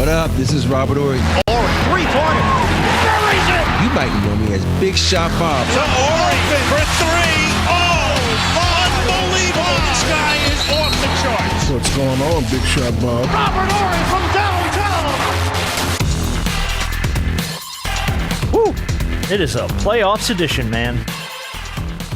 What up? This is Robert Horry. Horry, three-pointer. Buries it! You might know me as Big Shot Bob. To Horry for three. Oh, unbelievable. This guy is off the charts. What's going on, Big Shot Bob? Robert Horry from downtown. Woo! It is a playoffs edition, man.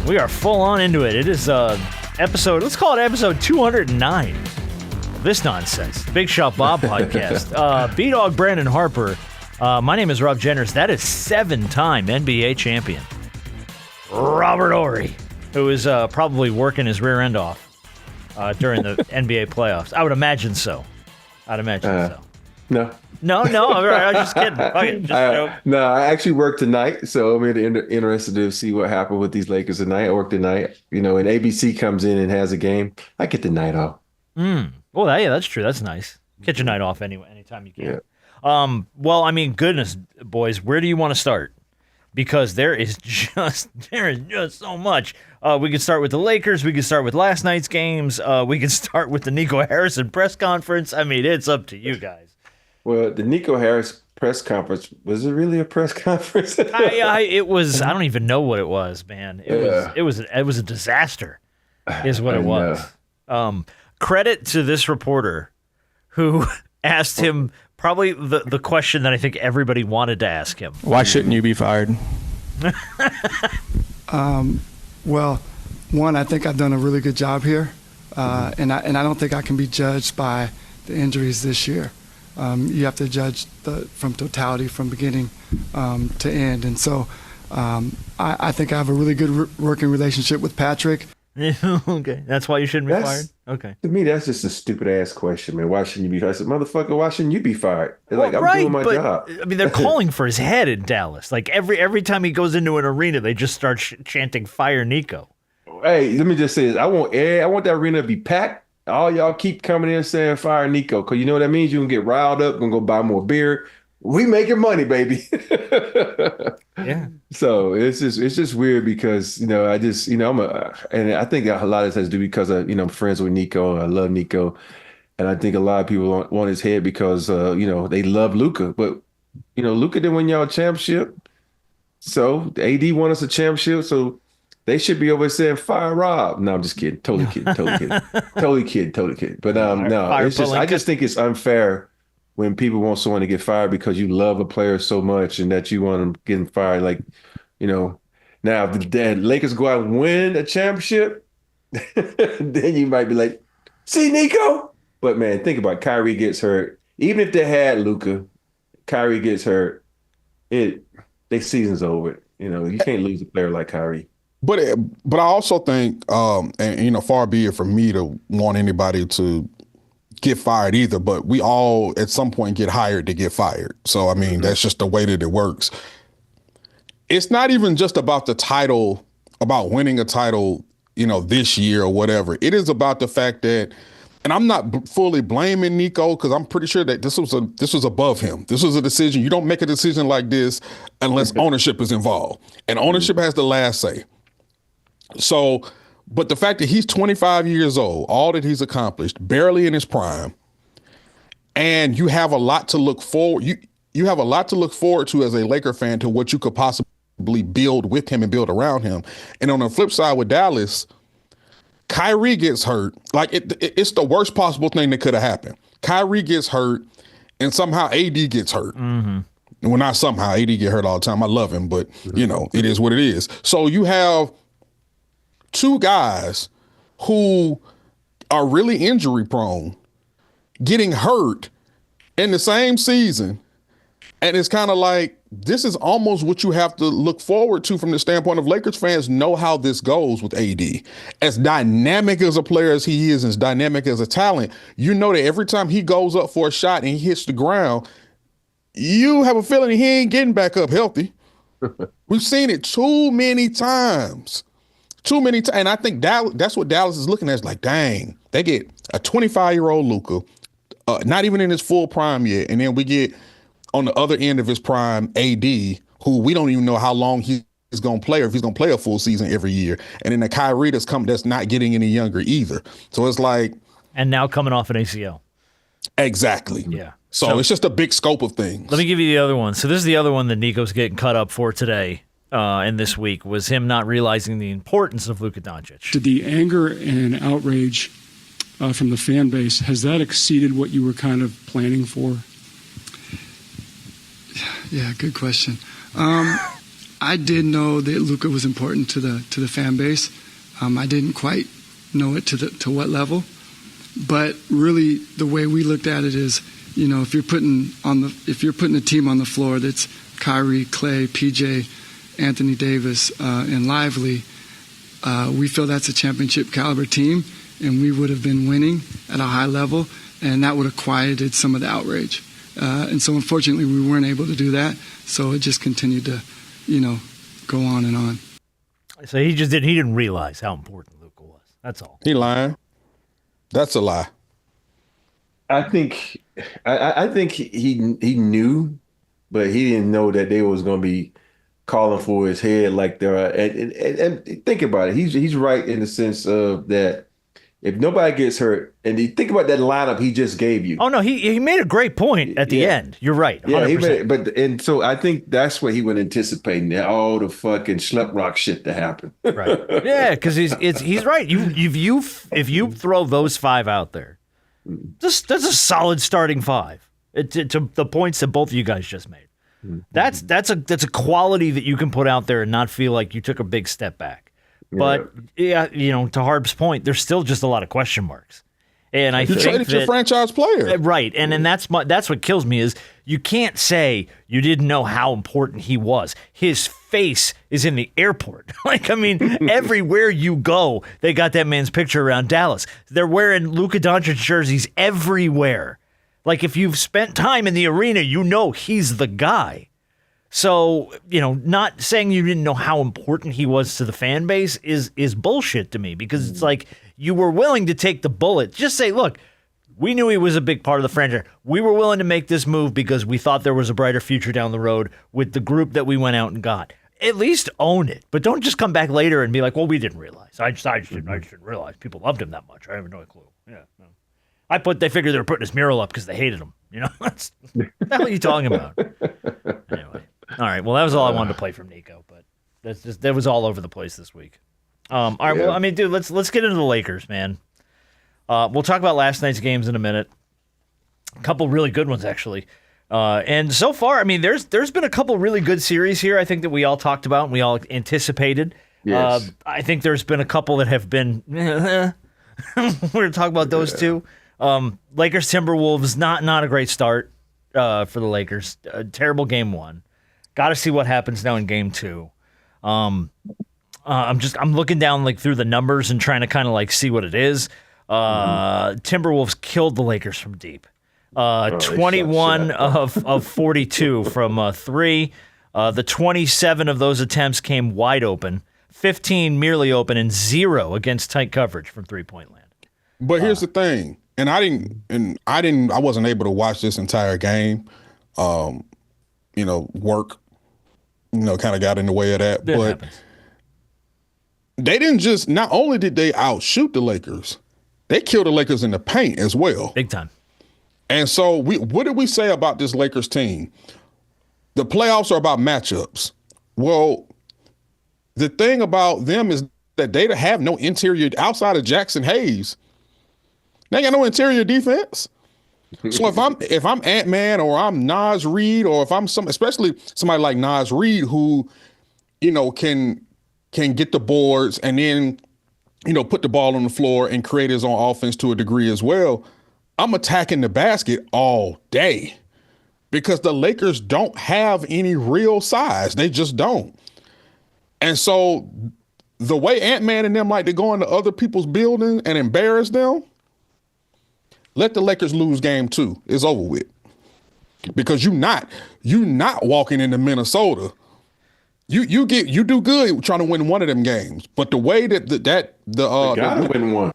We are full on into it. It is episode, let's call it episode 209 of this nonsense. The Big Shot Bob podcast. B-Dog Brandon Harper. My name is Rob Jenners. That is 7-time NBA champion Robert Horry, who is probably working his rear end off during the NBA playoffs. I would imagine so. So. No. No, I was just kidding. Okay, no, I actually work tonight, so I'm interested to see what happened with these Lakers tonight. I work tonight, and ABC comes in and has a game. I get the night off. Well, yeah, that's true. That's nice. Get your night off anytime you can. Yeah. Well, I mean, goodness, boys, where do you want to start? Because there is just so much. We could start with the Lakers. We could start with last night's games. We could start with the Nico Harrison press conference. I mean, it's up to you guys. Well, the Nico Harris press conference, was it really a press conference? It was. I don't even know what it was, man. It was a disaster, is what it was. Credit to this reporter who asked him probably the question that I think everybody wanted to ask him. Why shouldn't you be fired? Well, one, I think I've done a really good job here, and I don't think I can be judged by the injuries this year. You have to judge from totality, from beginning to end. And so I think I have a really good working relationship with Patrick. Okay. That's why you shouldn't be fired? Okay. To me, that's just a stupid-ass question, man. Why shouldn't you be fired? I said, motherfucker, why shouldn't you be fired? They're I'm doing my job. I mean, they're calling for his head in Dallas. Like, every time he goes into an arena, they just start chanting, "Fire Nico." Hey, let me just say this. I want that arena to be packed. All y'all keep coming in saying fire Nico, because you know what that means? You can get riled up, gonna go buy more beer. We making money, baby. Yeah. So it's just weird because, and I think a lot of this has to do because I'm friends with Nico. I love Nico. And I think a lot of people want his head because, they love Luka. But, Luka didn't win y'all a championship. So the AD won us a championship. So they should be over saying fire Rob. No, I'm just kidding. Totally kidding. Totally kidding. But no, it's just I just think it's unfair when people want someone to get fired because you love a player so much and that you want them getting fired. Like, now if the Lakers go out and win a championship, then you might be like, see, Nico? But man, think about it. Kyrie gets hurt. Even if they had Luka, Kyrie gets hurt, their season's over. You can't lose a player like Kyrie. But I also think, and far be it from me to want anybody to get fired either, but we all at some point get hired to get fired. So, I mean, that's just the way that it works. It's not even just about the title, about winning a title, this year or whatever. It is about the fact that, and I'm not fully blaming Nico because I'm pretty sure that this was above him. This was a decision. You don't make a decision like this unless ownership is involved, and ownership has the last say. So, but the fact that he's 25 years old, all that he's accomplished, barely in his prime, and you have a lot to look forward. You have a lot to look forward to as a Laker fan to what you could possibly build with him and build around him. And on the flip side with Dallas, Kyrie gets hurt. Like it's the worst possible thing that could have happened. Kyrie gets hurt, and somehow AD gets hurt. Mm-hmm. Well, not somehow. AD get hurt all the time. I love him, but it is what it is. So you have two guys who are really injury prone getting hurt in the same season. And it's kind of like, this is almost what you have to look forward to from the standpoint of Lakers fans know how this goes with AD. As dynamic as a player as he is, as dynamic as a talent, you know that every time he goes up for a shot and he hits the ground, you have a feeling he ain't getting back up healthy. We've seen it too many times. And I think that's what Dallas is looking at. Is like, dang, they get a 25-year-old Luka, not even in his full prime yet. And then we get on the other end of his prime, AD, who we don't even know how long he's going to play or if he's going to play a full season every year. And then the Kyrie that's not getting any younger either. So it's like. And now coming off an ACL. Exactly. Yeah. So it's just a big scope of things. Let me give you the other one. So this is the other one that Nico's getting cut up for today and this week, was him not realizing the importance of Luka Doncic. Did the anger and outrage from the fan base, has that exceeded what you were kind of planning for? Yeah, good question. I did know that Luka was important to the fan base. I didn't quite know it to what level, but really the way we looked at it is, if you're putting a team on the floor that's Kyrie, Clay, PJ, Anthony Davis, and Lively, we feel that's a championship caliber team, and we would have been winning at a high level, and that would have quieted some of the outrage. And so unfortunately we weren't able to do that, so it just continued to, go on and on. So he didn't realize how important Luka was. That's all. He lying. That's a lie. I think he knew, but he didn't know that they was going to be calling for his head like there are. And think about it. He's right in the sense of that if nobody gets hurt, and you think about that lineup he just gave you. Oh no, he made a great point at the end. You're right. 100%. Yeah, so I think that's what he was anticipating, that all the fucking schlepp rock shit to happen. Right. Yeah, because he's right. If you throw those five out there, that's a solid starting five. To the points that both of you guys just made. That's a quality that you can put out there and not feel like you took a big step back. But yeah, to Harb's point, there's still just a lot of question marks. And I think traded your franchise player, right? And that's what kills me is you can't say you didn't know how important he was. His face is in the airport. Everywhere you go, they got that man's picture around Dallas. They're wearing Luka Doncic jerseys everywhere. Like if you've spent time in the arena, he's the guy. So, not saying you didn't know how important he was to the fan base is bullshit to me, because it's like you were willing to take the bullet. Just say, look, we knew he was a big part of the franchise. We were willing to make this move because we thought there was a brighter future down the road with the group that we went out and got. At least own it, but don't just come back later and be like, well, we didn't realize. I just didn't realize people loved him that much. I have no clue. Yeah. No. They figured they were putting his mural up because they hated him. What the hell are you talking about? Anyway. All right. Well, that was all I wanted to play from Nico, but that was all over the place this week. All right. Yeah. Well, dude, let's get into the Lakers, man. We'll talk about last night's games in a minute. A couple really good ones, actually. And so far, there's been a couple really good series here. I think that we all talked about and we all anticipated. Yes. I think there's been a couple that have been. We're gonna talk about those two. Lakers Timberwolves, not a great start for the Lakers. Terrible game one. Got to see what happens now in game two. I'm looking down through the numbers and trying to kind of see what it is. Timberwolves killed the Lakers from deep. 21 of 42 from three. The 27 of those attempts came wide open, 15 merely open, and 0 against tight coverage from 3-point land. But here's the thing, I wasn't able to watch this entire game. Work, kind of got in the way of that. But happens. They didn't not only did they outshoot the Lakers, they killed the Lakers in the paint as well. Big time. And so what did we say about this Lakers team? The playoffs are about matchups. Well, the thing about them is that they have no interior outside of Jackson Hayes. They got no interior defense. So if I'm Ant-Man or I'm Naz Reid, or if I'm especially somebody like Naz Reid who, can get the boards and then, put the ball on the floor and create his own offense to a degree as well, I'm attacking the basket all day because the Lakers don't have any real size. They just don't. And so the way Ant-Man and them like to go into other people's buildings and embarrass them, let the Lakers lose game two. It's over with. Because you're not walking into Minnesota. You do good trying to win one of them games. But the way that gotta win one.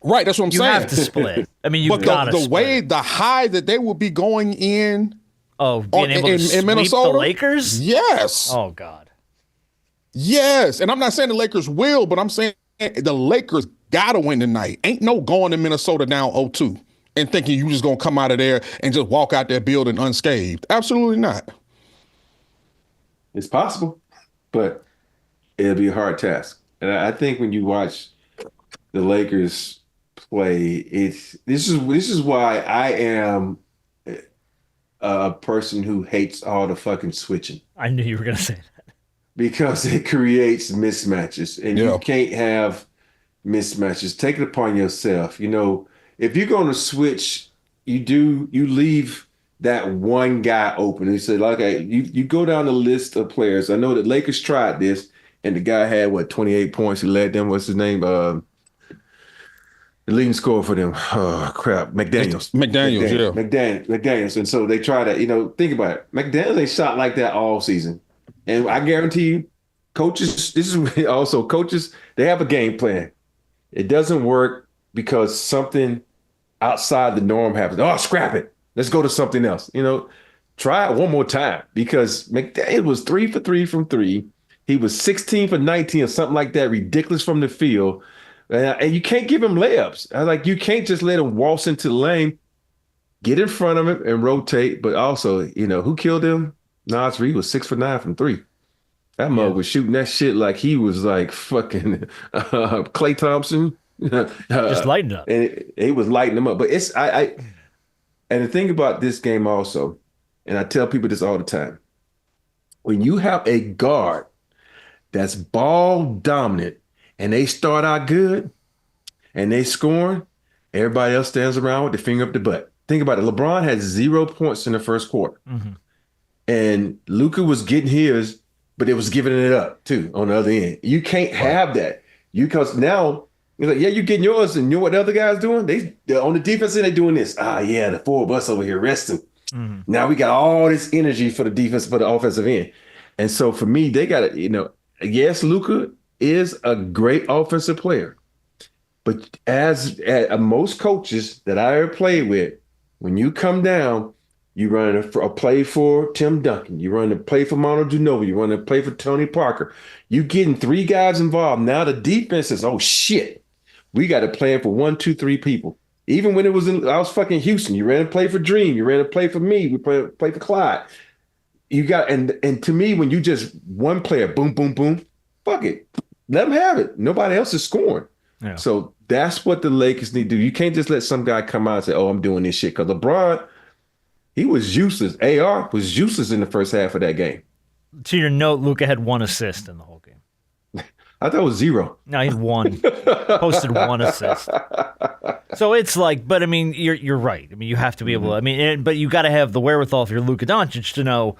Right, that's what I'm saying. You have to split. You've got to split. But the way, the high that they will be going in being able to sweep Minnesota, the Lakers? Yes. Oh, God. Yes. And I'm not saying the Lakers will, but I'm saying the Lakers got to win tonight. Ain't no going to Minnesota down 0-2. and thinking you just gonna come out of there and just walk out that building unscathed. Absolutely not. It's possible, but it'll be a hard task. And I think when you watch the Lakers play, this is why I am a person who hates all the fucking switching. I knew you were gonna say that. Because it creates mismatches, and you can't have mismatches. Take it upon yourself. You know, if you're going to switch, you leave that one guy open. You say, like, you go down the list of players. I know that Lakers tried this, and the guy had 28 points. He led them. What's his name? The leading scorer for them. Oh crap, McDaniels. McDaniels. And so they try to, think about it. McDaniels ain't shot like that all season. And I guarantee you, coaches, they have a game plan. It doesn't work because something outside the norm happens. Oh, scrap it. Let's go to something else. Try it one more time, because McDaniel was 3 for 3 from three. He was 16 for 19 or something like that, ridiculous from the field. And you can't give him layups. You can't just let him waltz into the lane. Get in front of him and rotate. But also, who killed him? Nas Reed was 6 for 9 from three. That mug was shooting that shit like he was like fucking Klay Thompson. Just lighting up. And he was lighting him up. But and the thing about this game also, and I tell people this all the time, when you have a guard that's ball dominant and they start out good and they scoring, everybody else stands around with their finger up the butt. Think about it. LeBron had 0 points in the first quarter. Mm-hmm. And Luka was getting his, but it was giving it up too on the other end. You can't have that. Because now, you're like, yeah, you're getting yours, and you know what the other guys doing? They're on the defense end, they're doing this. The 4 of us over here resting. Mm-hmm. Now we got all this energy for the defense, for the offensive end. And so for me, they got to, yes, Luka is a great offensive player. But as most coaches that I ever played with, when you come down, you run a play for Tim Duncan. You run a play for Manu Ginobili. You run a play for Tony Parker. You getting 3 guys involved. Now the defense is, oh, shit. We got to play for 1, 2, 3 people. Even when I was fucking Houston, you ran a play for Dream. You ran a play for me. We play for Clyde. You got, and to me, when you just one player, boom, boom, boom, fuck it. Let them have it. Nobody else is scoring. Yeah. So that's what the Lakers need to do. You can't just let some guy come out and say, oh, I'm doing this shit. Because LeBron, he was useless. AR was useless in the first half of that game. To your note, Luka had 1 assist in the whole game. I thought it was 0. No, he had 1. Posted 1 assist. So it's like, but I mean, you're right. I mean, you have to be able to, but you got to have the wherewithal if you're Luka Doncic to know,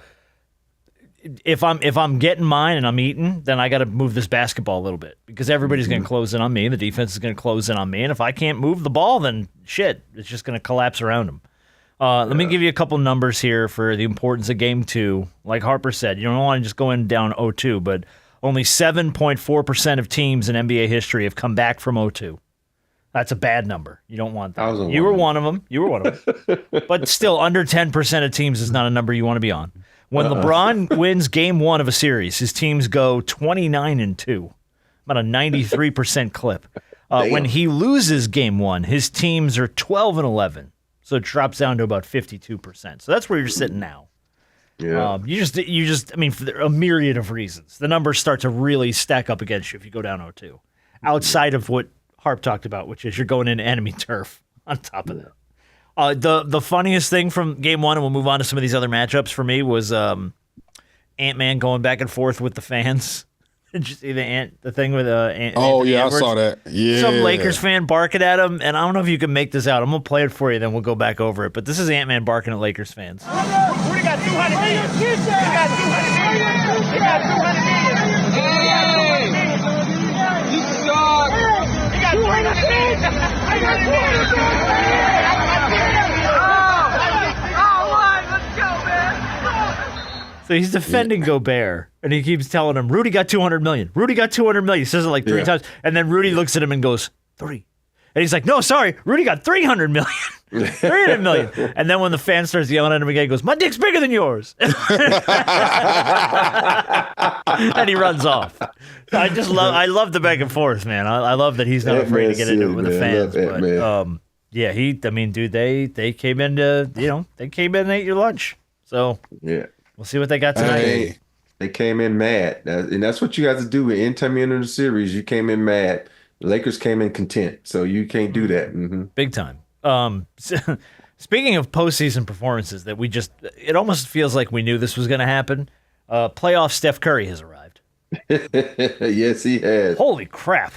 if I'm getting mine and I'm eating, then I got to move this basketball a little bit, because everybody's going to close in on me. The defense is going to close in on me. And if I can't move the ball, then shit, it's just going to collapse around them. Let me give you a couple numbers here for the importance of Game 2. Like Harper said, you don't want to just go in down 0-2, but only 7.4% of teams in NBA history have come back from 0-2. That's a bad number. You don't want that. You were one of them. But still, under 10% of teams is not a number you want to be on. When LeBron wins Game 1 of a series, his teams go 29-2, about a 93% clip. When he loses Game 1, his teams are 12-11. So it drops down to about 52%. So that's where you're sitting now. Yeah. You just, I mean, for a myriad of reasons, the numbers start to really stack up against you if you go down 0-2. Outside of what Harp talked about, which is you're going into enemy turf on top of that. The funniest thing from Game 1, and we'll move on to some of these other matchups for me, was Ant-Man going back and forth with the fans. Did you see the thing with Anthony yeah, Edwards? I saw that. Yeah, some Lakers fan barking at him, and I don't know if you can make this out. I'm gonna play it for you, then we'll go back over it. But this is Ant-Man barking at Lakers fans. We got 200 million. We got 200 million. We got 200 million. You suck. We got 200 million. 300 million. So he's defending Gobert, and he keeps telling him, Rudy got 200 million. Rudy got 200 million. He says it like 3 times. And then Rudy looks at him and goes, 3. And he's like, no, sorry, Rudy got 300 million. 300 million. And then when the fan starts yelling at him again, he goes, my dick's bigger than yours. And he runs off. I love the back and forth, man. I love that he's not afraid to get into it with the fans. Yeah, I mean, dude, they came in to, they came in and ate your lunch. So Yeah. we'll see what they got tonight. Hey, They came in mad. And that's what you have to do. Anytime you're in the series, you came in mad. The Lakers came in content. So you can't do that. Mm-hmm. Big time. Speaking of postseason performances that it almost feels like we knew this was going to happen. Playoff Steph Curry has arrived. Yes, he has. Holy crap.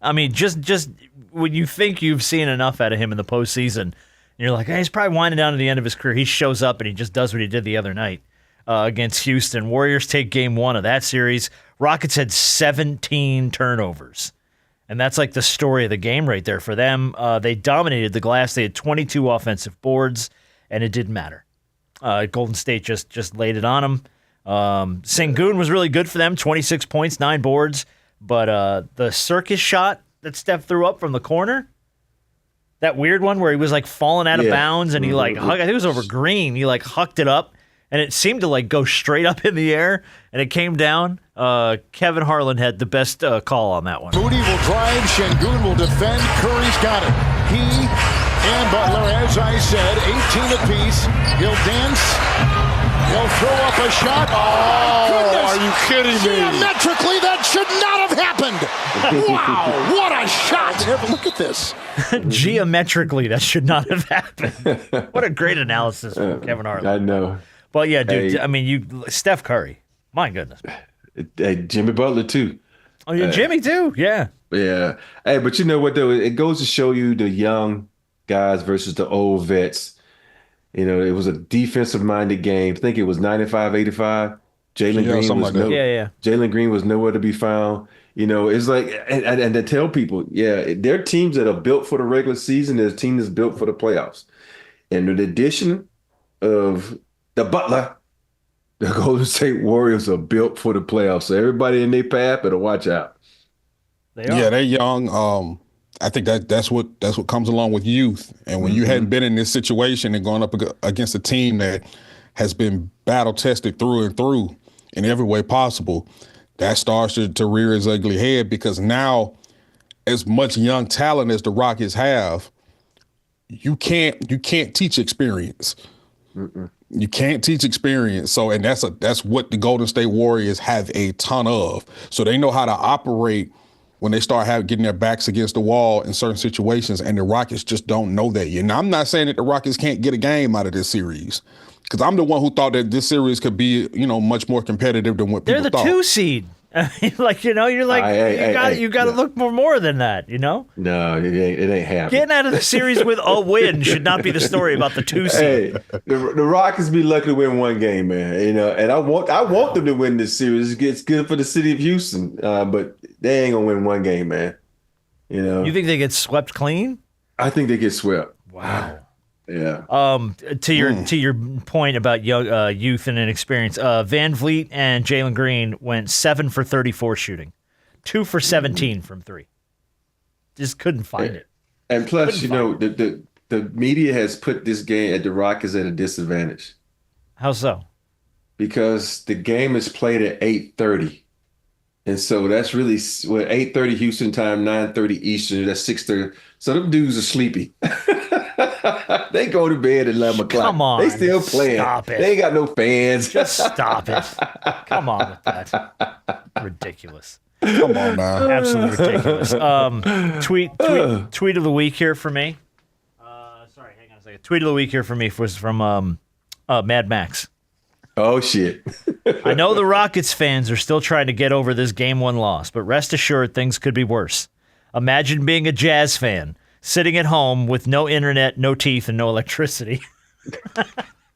I mean, just when you think you've seen enough out of him in the postseason, you're like, hey, he's probably winding down to the end of his career. He shows up and he just does what he did the other night against Houston. Warriors take game 1 of that series. Rockets had 17 turnovers. And that's like the story of the game right there for them. They dominated the glass. They had 22 offensive boards, and it didn't matter. Golden State just laid it on them. Sengun was really good for them, 26 points, 9 boards. But the circus shot that Steph threw up from the corner, that weird one where he was like falling out of bounds, and he I think it was over Green. He like hucked it up, and it seemed to like go straight up in the air, and it came down. Kevin Harlan had the best call on that one. Moody will drive. Sengun will defend. Curry's got it. He and Butler, as I said, 18 apiece. He'll dance. He'll throw up a shot. Oh, are you kidding me? Geometrically, that should not have happened. Wow, what a shot. Have a look at this. Geometrically, that should not have happened. What a great analysis from Kevin Harlan. I know. But yeah, dude, Hey. I mean, Steph Curry. My goodness. Hey, Jimmy Butler, too. Oh, yeah, Jimmy, too. Yeah. Yeah. Hey, but you know what, though? It goes to show you the young guys versus the old vets. You know, it was a defensive-minded game. I think it was 95-85. Jalen Green was nowhere to be found. You know, it's like, and to tell people, there are teams that are built for the regular season. There's a team that's built for the playoffs. And with the addition of the Butler, the Golden State Warriors are built for the playoffs. So everybody in their path better watch out. Yeah, they're young. I think that's what comes along with youth. And when you hadn't been in this situation and going up against a team that has been battle tested through and through in every way possible, that starts to rear its ugly head, because now, as much young talent as the Rockets have, you can't teach experience. You can't teach experience. So, and that's what the Golden State Warriors have a ton of. So they know how to operate when they start getting their backs against the wall in certain situations, and the Rockets just don't know that yet. Now, I'm not saying that the Rockets can't get a game out of this series, because I'm the one who thought that this series could be, much more competitive than what people thought. They're the 2 seed. I mean, you're like, you got to look for more than that, No, it ain't happening. Getting out of the series with a win should not be the story about the 2 seed. Hey, the Rockets be lucky to win one game, man. And I want them to win this series. It's good for the city of Houston, but they ain't gonna win one game, man. You think they get swept clean? I think they get swept. Wow. Yeah. To your point about young, youth and inexperience, Van Vliet and Jalen Green went 7 for 34 shooting, 2 for 17 from 3. Just couldn't find it. And plus, the media has put this game at the Rockets at a disadvantage. How so? Because the game is played at 8:30. And so that's really 8:30 Houston time, 9:30 Eastern. That's 6:30. So them dudes are sleepy. They go to bed at 11 o'clock. Come on. They still playing. Stop it. They ain't got no fans. Just stop it. Come on with that. Ridiculous. Come on now. Absolutely ridiculous. Tweet of the week here for me. Sorry, hang on a second. Tweet of the week here for me was from Mad Max. Oh, shit. I know the Rockets fans are still trying to get over this Game 1 loss, but rest assured things could be worse. Imagine being a Jazz fan, sitting at home with no internet, no teeth, and no electricity.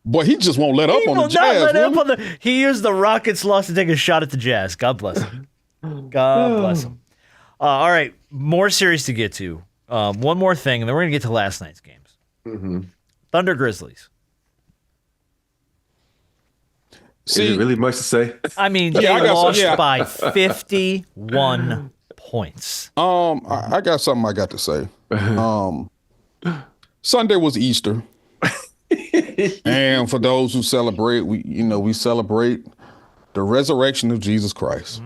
Boy, he just won't let up on the Jazz. He used the Rockets loss to take a shot at the Jazz. God bless him. God bless him. All right, more series to get to. One more thing, and then we're going to get to last night's games. Thunder Grizzlies. See, is it really much to say? I mean, they lost by 51 points. I got something I got to say. Sunday was Easter. And for those who celebrate, we celebrate the resurrection of Jesus Christ.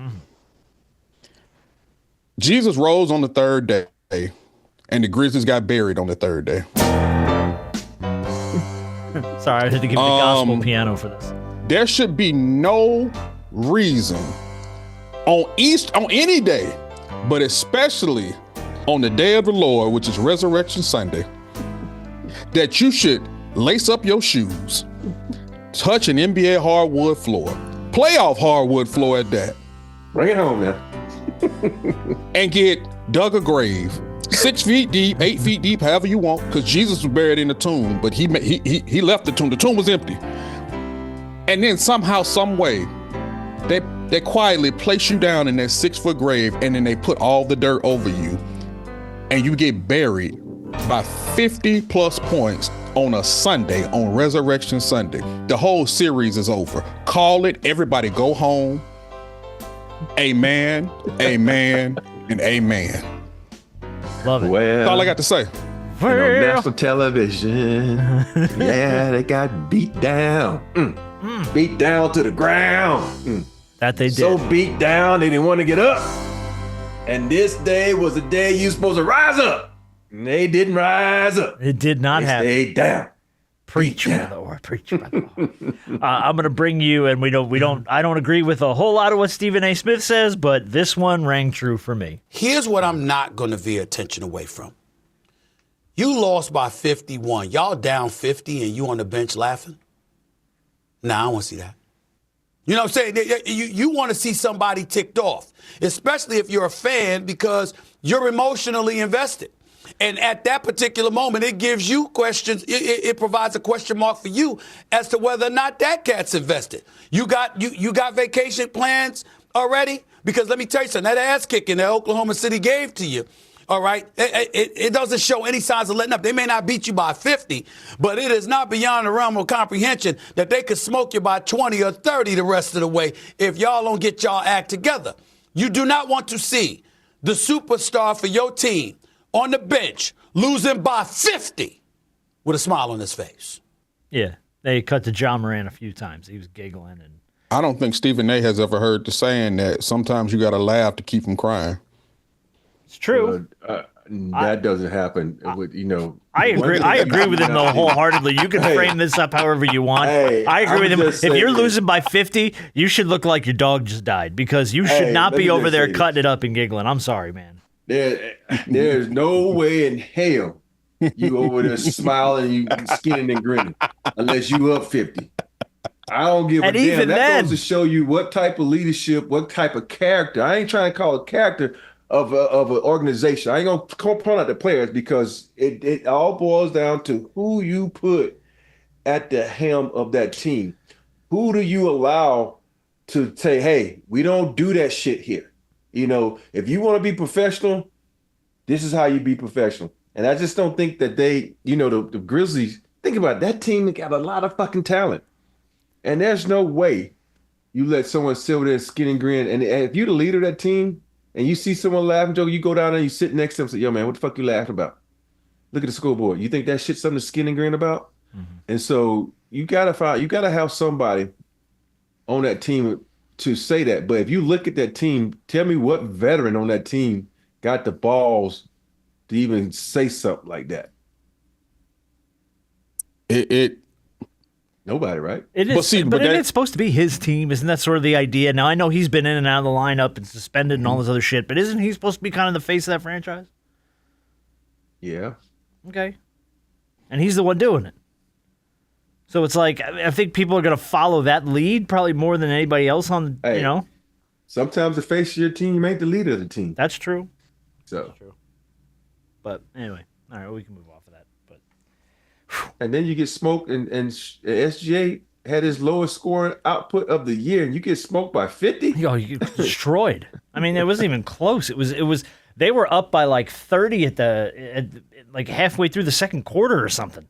Jesus rose on the third day, and the Grizzlies got buried on the third day. Sorry, I had to give you the gospel piano for this. There should be no reason on any day, but especially on the day of the Lord, which is Resurrection Sunday, that you should lace up your shoes, touch an NBA hardwood floor, playoff hardwood floor at that. Bring it home now. And get dug a grave 6 feet deep, 8 feet deep, however you want, because Jesus was buried in the tomb, but he left the tomb. The tomb was empty. And then somehow, some way, they quietly place you down in that 6-foot grave, and then they put all the dirt over you, and you get buried by 50 plus points on a Sunday, on Resurrection Sunday. The whole series is over. Call it. Everybody go home. Amen, amen, and amen. Love it. Well, That's all I got to say. on national television, yeah, they got beat down. Beat down to the ground. That they did. So beat down, they didn't want to get up. And this day was the day you supposed to rise up. And they didn't rise up. It did not They happen. stayed down. Preach, by the Lord. Preach, by the Lord. I'm going to bring you, and I don't agree with a whole lot of what Stephen A. Smith says, but this one rang true for me. Here's what I'm not going to veer attention away from. You lost by 51. Y'all down 50 and you on the bench laughing? Nah, I don't want to see that. You know what I'm saying? You want to see somebody ticked off, especially if you're a fan, because you're emotionally invested. And at that particular moment, it gives you questions. It provides a question mark for you as to whether or not that cat's invested. You got vacation plans already? Because let me tell you something, that ass kicking that Oklahoma City gave to you, all right, it doesn't show any signs of letting up. They may not beat you by 50, but it is not beyond the realm of comprehension that they could smoke you by 20 or 30 the rest of the way if y'all don't get y'all act together. You do not want to see the superstar for your team on the bench losing by 50 with a smile on his face. Yeah, they cut to John Moran a few times. He was giggling. And I don't think Stephen A. has ever heard the saying that sometimes you got to laugh to keep from crying. It's true. That doesn't happen. I agree. I agree with him though wholeheartedly. You can frame this up however you want. I agree with him. If you're losing by 50, you should look like your dog just died, because you should not be over there cutting it up and giggling. I'm sorry, man. There's no way in hell you over there smiling, you skinning and grinning, unless you up 50. I don't give a damn. Even that then, goes to show you what type of leadership, what type of character. I ain't trying to call it character of an organization. I ain't gonna point out the players, because it all boils down to who you put at the helm of that team. Who do you allow to say, hey, we don't do that shit here? If you want to be professional, this is how you be professional. And I just don't think that the Grizzlies, think about it, that team got a lot of fucking talent. And there's no way you let someone sit over there skin and grin. And if you're the leader of that team and you see someone laughing, Joe, you go down there and you sit next to them and say, yo, man, what the fuck you laughing about? Look at the scoreboard. You think that shit's something to skin and grin about? Mm-hmm. And so you gotta have somebody on that team to say that. But if you look at that team, tell me what veteran on that team got the balls to even say something like that. Nobody, right? It is, but it's supposed to be his team. Isn't that sort of the idea? Now, I know he's been in and out of the lineup and suspended and all this other shit, but isn't he supposed to be kind of the face of that franchise? Yeah. Okay. And he's the one doing it. So it's like, I think people are going to follow that lead probably more than anybody else on, Sometimes the face of your team ain't the leader of the team. That's true. So. That's true. But anyway, all right, we can move off of that. But and then you get smoked, and SGA had his lowest scoring output of the year, and you get smoked by 50? Yo, you get destroyed. I mean, it wasn't even close. It was they were up by like 30 at like halfway through the second quarter or something.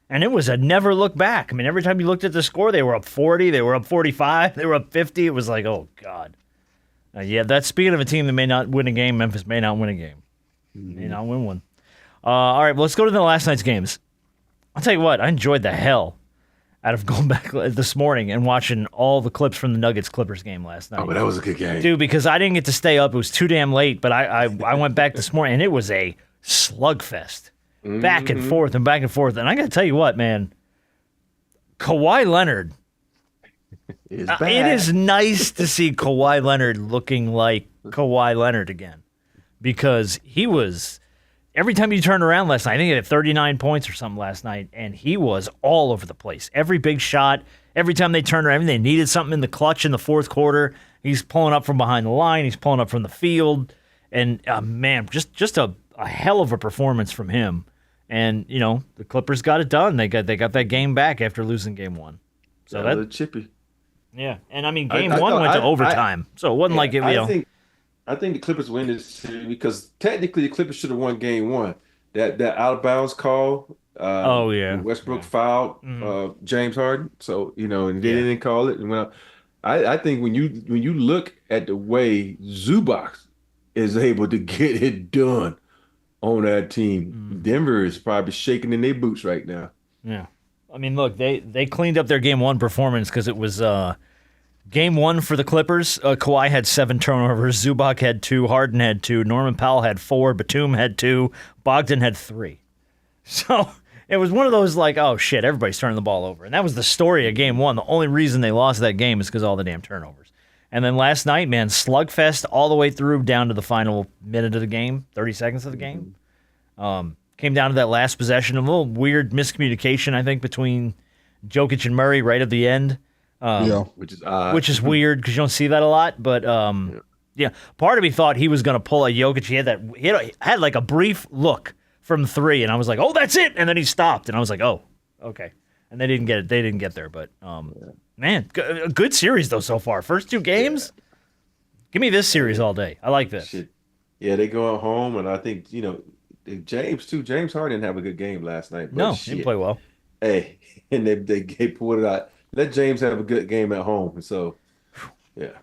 And it was a never look back. I mean, every time you looked at the score, they were up 40, they were up 45, they were up 50. It was like, oh, God. That's speaking of a team that may not win a game. Memphis may not win a game. May not win one. All right, well, let's go to the last night's games. I'll tell you what, I enjoyed the hell out of going back this morning and watching all the clips from the Nuggets-Clippers game last night. Oh, but that was a good game. Dude, because I didn't get to stay up. It was too damn late, but I went back this morning, and it was a slugfest. Back and forth and back and forth. And I got to tell you what, man, Kawhi Leonard, it is nice to see Kawhi Leonard looking like Kawhi Leonard again, because he was, every time you turned around last night, I think he had 39 points or something last night, and he was all over the place. Every big shot, every time they turned around, they needed something in the clutch in the fourth quarter, he's pulling up from behind the line, he's pulling up from the field, and man, just a hell of a performance from him. And, you know, the Clippers got it done. They got that game back after losing game one. So yeah, that a little chippy. Yeah, and I mean, game one went to overtime, so it wasn't like it. I think the Clippers win this series because technically the Clippers should have won game one. That out of bounds call. Westbrook fouled James Harden, so you know, and they didn't call it. And I think when you look at the way Zubac is able to get it done on that team, Denver is probably shaking in their boots right now. Yeah. I mean, look, they cleaned up their game one performance because it was game one for the Clippers. Kawhi had 7 turnovers, Zubac had 2, Harden had 2, Norman Powell had 4, Batum had 2, Bogdan had 3. So it was one of those like, oh shit, everybody's turning the ball over. And that was the story of game one. The only reason they lost that game is because of all the damn turnovers. And then last night, man, slugfest all the way through down to the final minute of the game, 30 seconds of the game. Came down to that last possession, a little weird miscommunication, I think, between Jokic and Murray right at the end. Which is odd. Which is weird because you don't see that a lot. But part of me thought he was going to pull a Jokic. He had like a brief look from 3, and I was like, oh, that's it. And then he stopped, and I was like, oh, okay. And they didn't get it. They didn't get there. But man, a good series though so far. First 2 games. Give me this series all day. I like this. Shit. Yeah, they going home, and I think James too. James Harden didn't have a good game last night. But no, he didn't play well. Hey, and they pulled it out. Let James have a good game at home. So, yeah.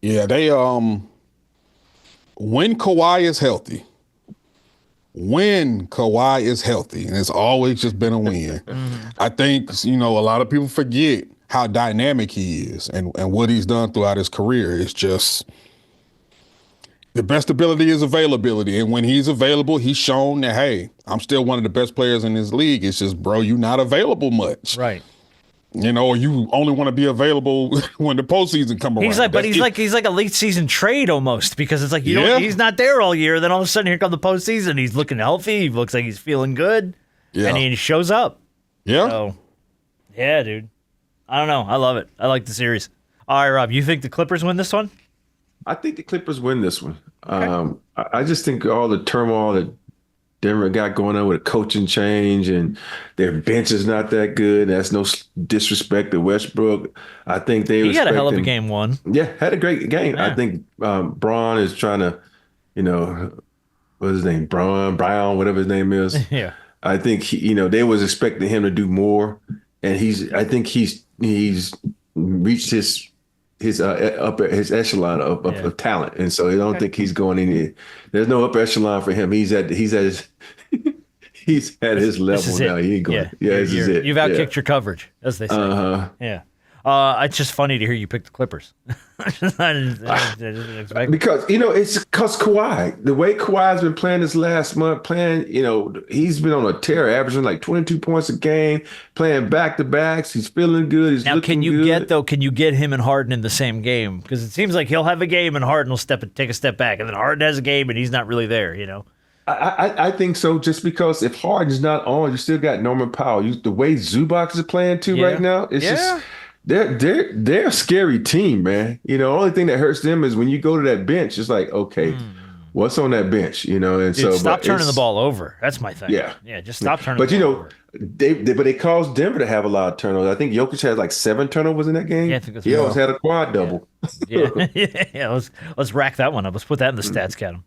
Yeah, they when Kawhi is healthy, and it's always just been a win. I think a lot of people forget how dynamic he is and what he's done throughout his career. It's just the best ability is availability. And when he's available, he's shown that, hey, I'm still one of the best players in this league. It's just, bro, you're not available much. Right. Or you only want to be available when the postseason come around. He's like a late season trade almost, because it's like he's not there all year. Then all of a sudden, here comes the postseason. He's looking healthy. He looks like he's feeling good, and he shows up. Yeah. So, yeah, dude. I don't know. I love it. I like the series. All right, Rob. You think the Clippers win this one? I think the Clippers win this one. Okay. I just think all the turmoil that Denver got going on with a coaching change and their bench is not that good. That's no disrespect to Westbrook. I think he had a hell of a game one. Yeah, had a great game. Yeah. I think Braun is trying to, what's his name? Brown, whatever his name is. Yeah. I think they was expecting him to do more, and I think he's reached his echelon of talent, and so I don't think he's going in. There's no upper echelon for him. He's at his level now. He ain't going. Yeah, this is it. You've outkicked your coverage, as they say. Yeah. It's just funny to hear you pick the Clippers. I didn't expect because it's because Kawhi. The way Kawhi's been playing this last month, he's been on a tear, averaging like 22 points a game, playing back to backs. He's feeling good. He's looking good. Can you get him and Harden in the same game? Because it seems like he'll have a game and Harden will take a step back, and then Harden has a game and he's not really there. I think so. Just because if Harden's not on, you still got Norman Powell. The way Zubac is playing right now, it's just. They're a scary team, man. The only thing that hurts them is when you go to that bench, it's like, okay, what's on that bench? And dude, stop turning the ball over. That's my thing. Yeah, just stop turning the ball over. But it caused Denver to have a lot of turnovers. I think Jokic had like 7 turnovers in that game. Yeah, I think he always had a quad double. Yeah. Let's rack that one up. Let's put that in the stats column.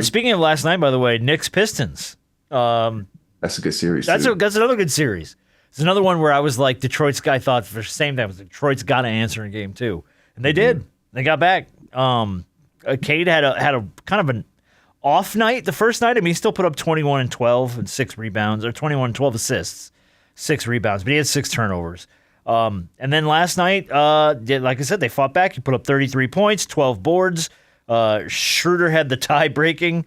Speaking of last night, by the way, Knicks Pistons. That's a good series. That's another good series. It's another one where I was like, Detroit's guy thought for the same time, Detroit's got to answer in game 2. And they did. They got back. Cade had a kind of an off night the first night. I mean, he still put up 21 and 12 and 6 rebounds, or 21 and 12 assists, 6 rebounds, but he had 6 turnovers. And then last night, like I said, they fought back. He put up 33 points, 12 boards. Schroeder had the tie-breaking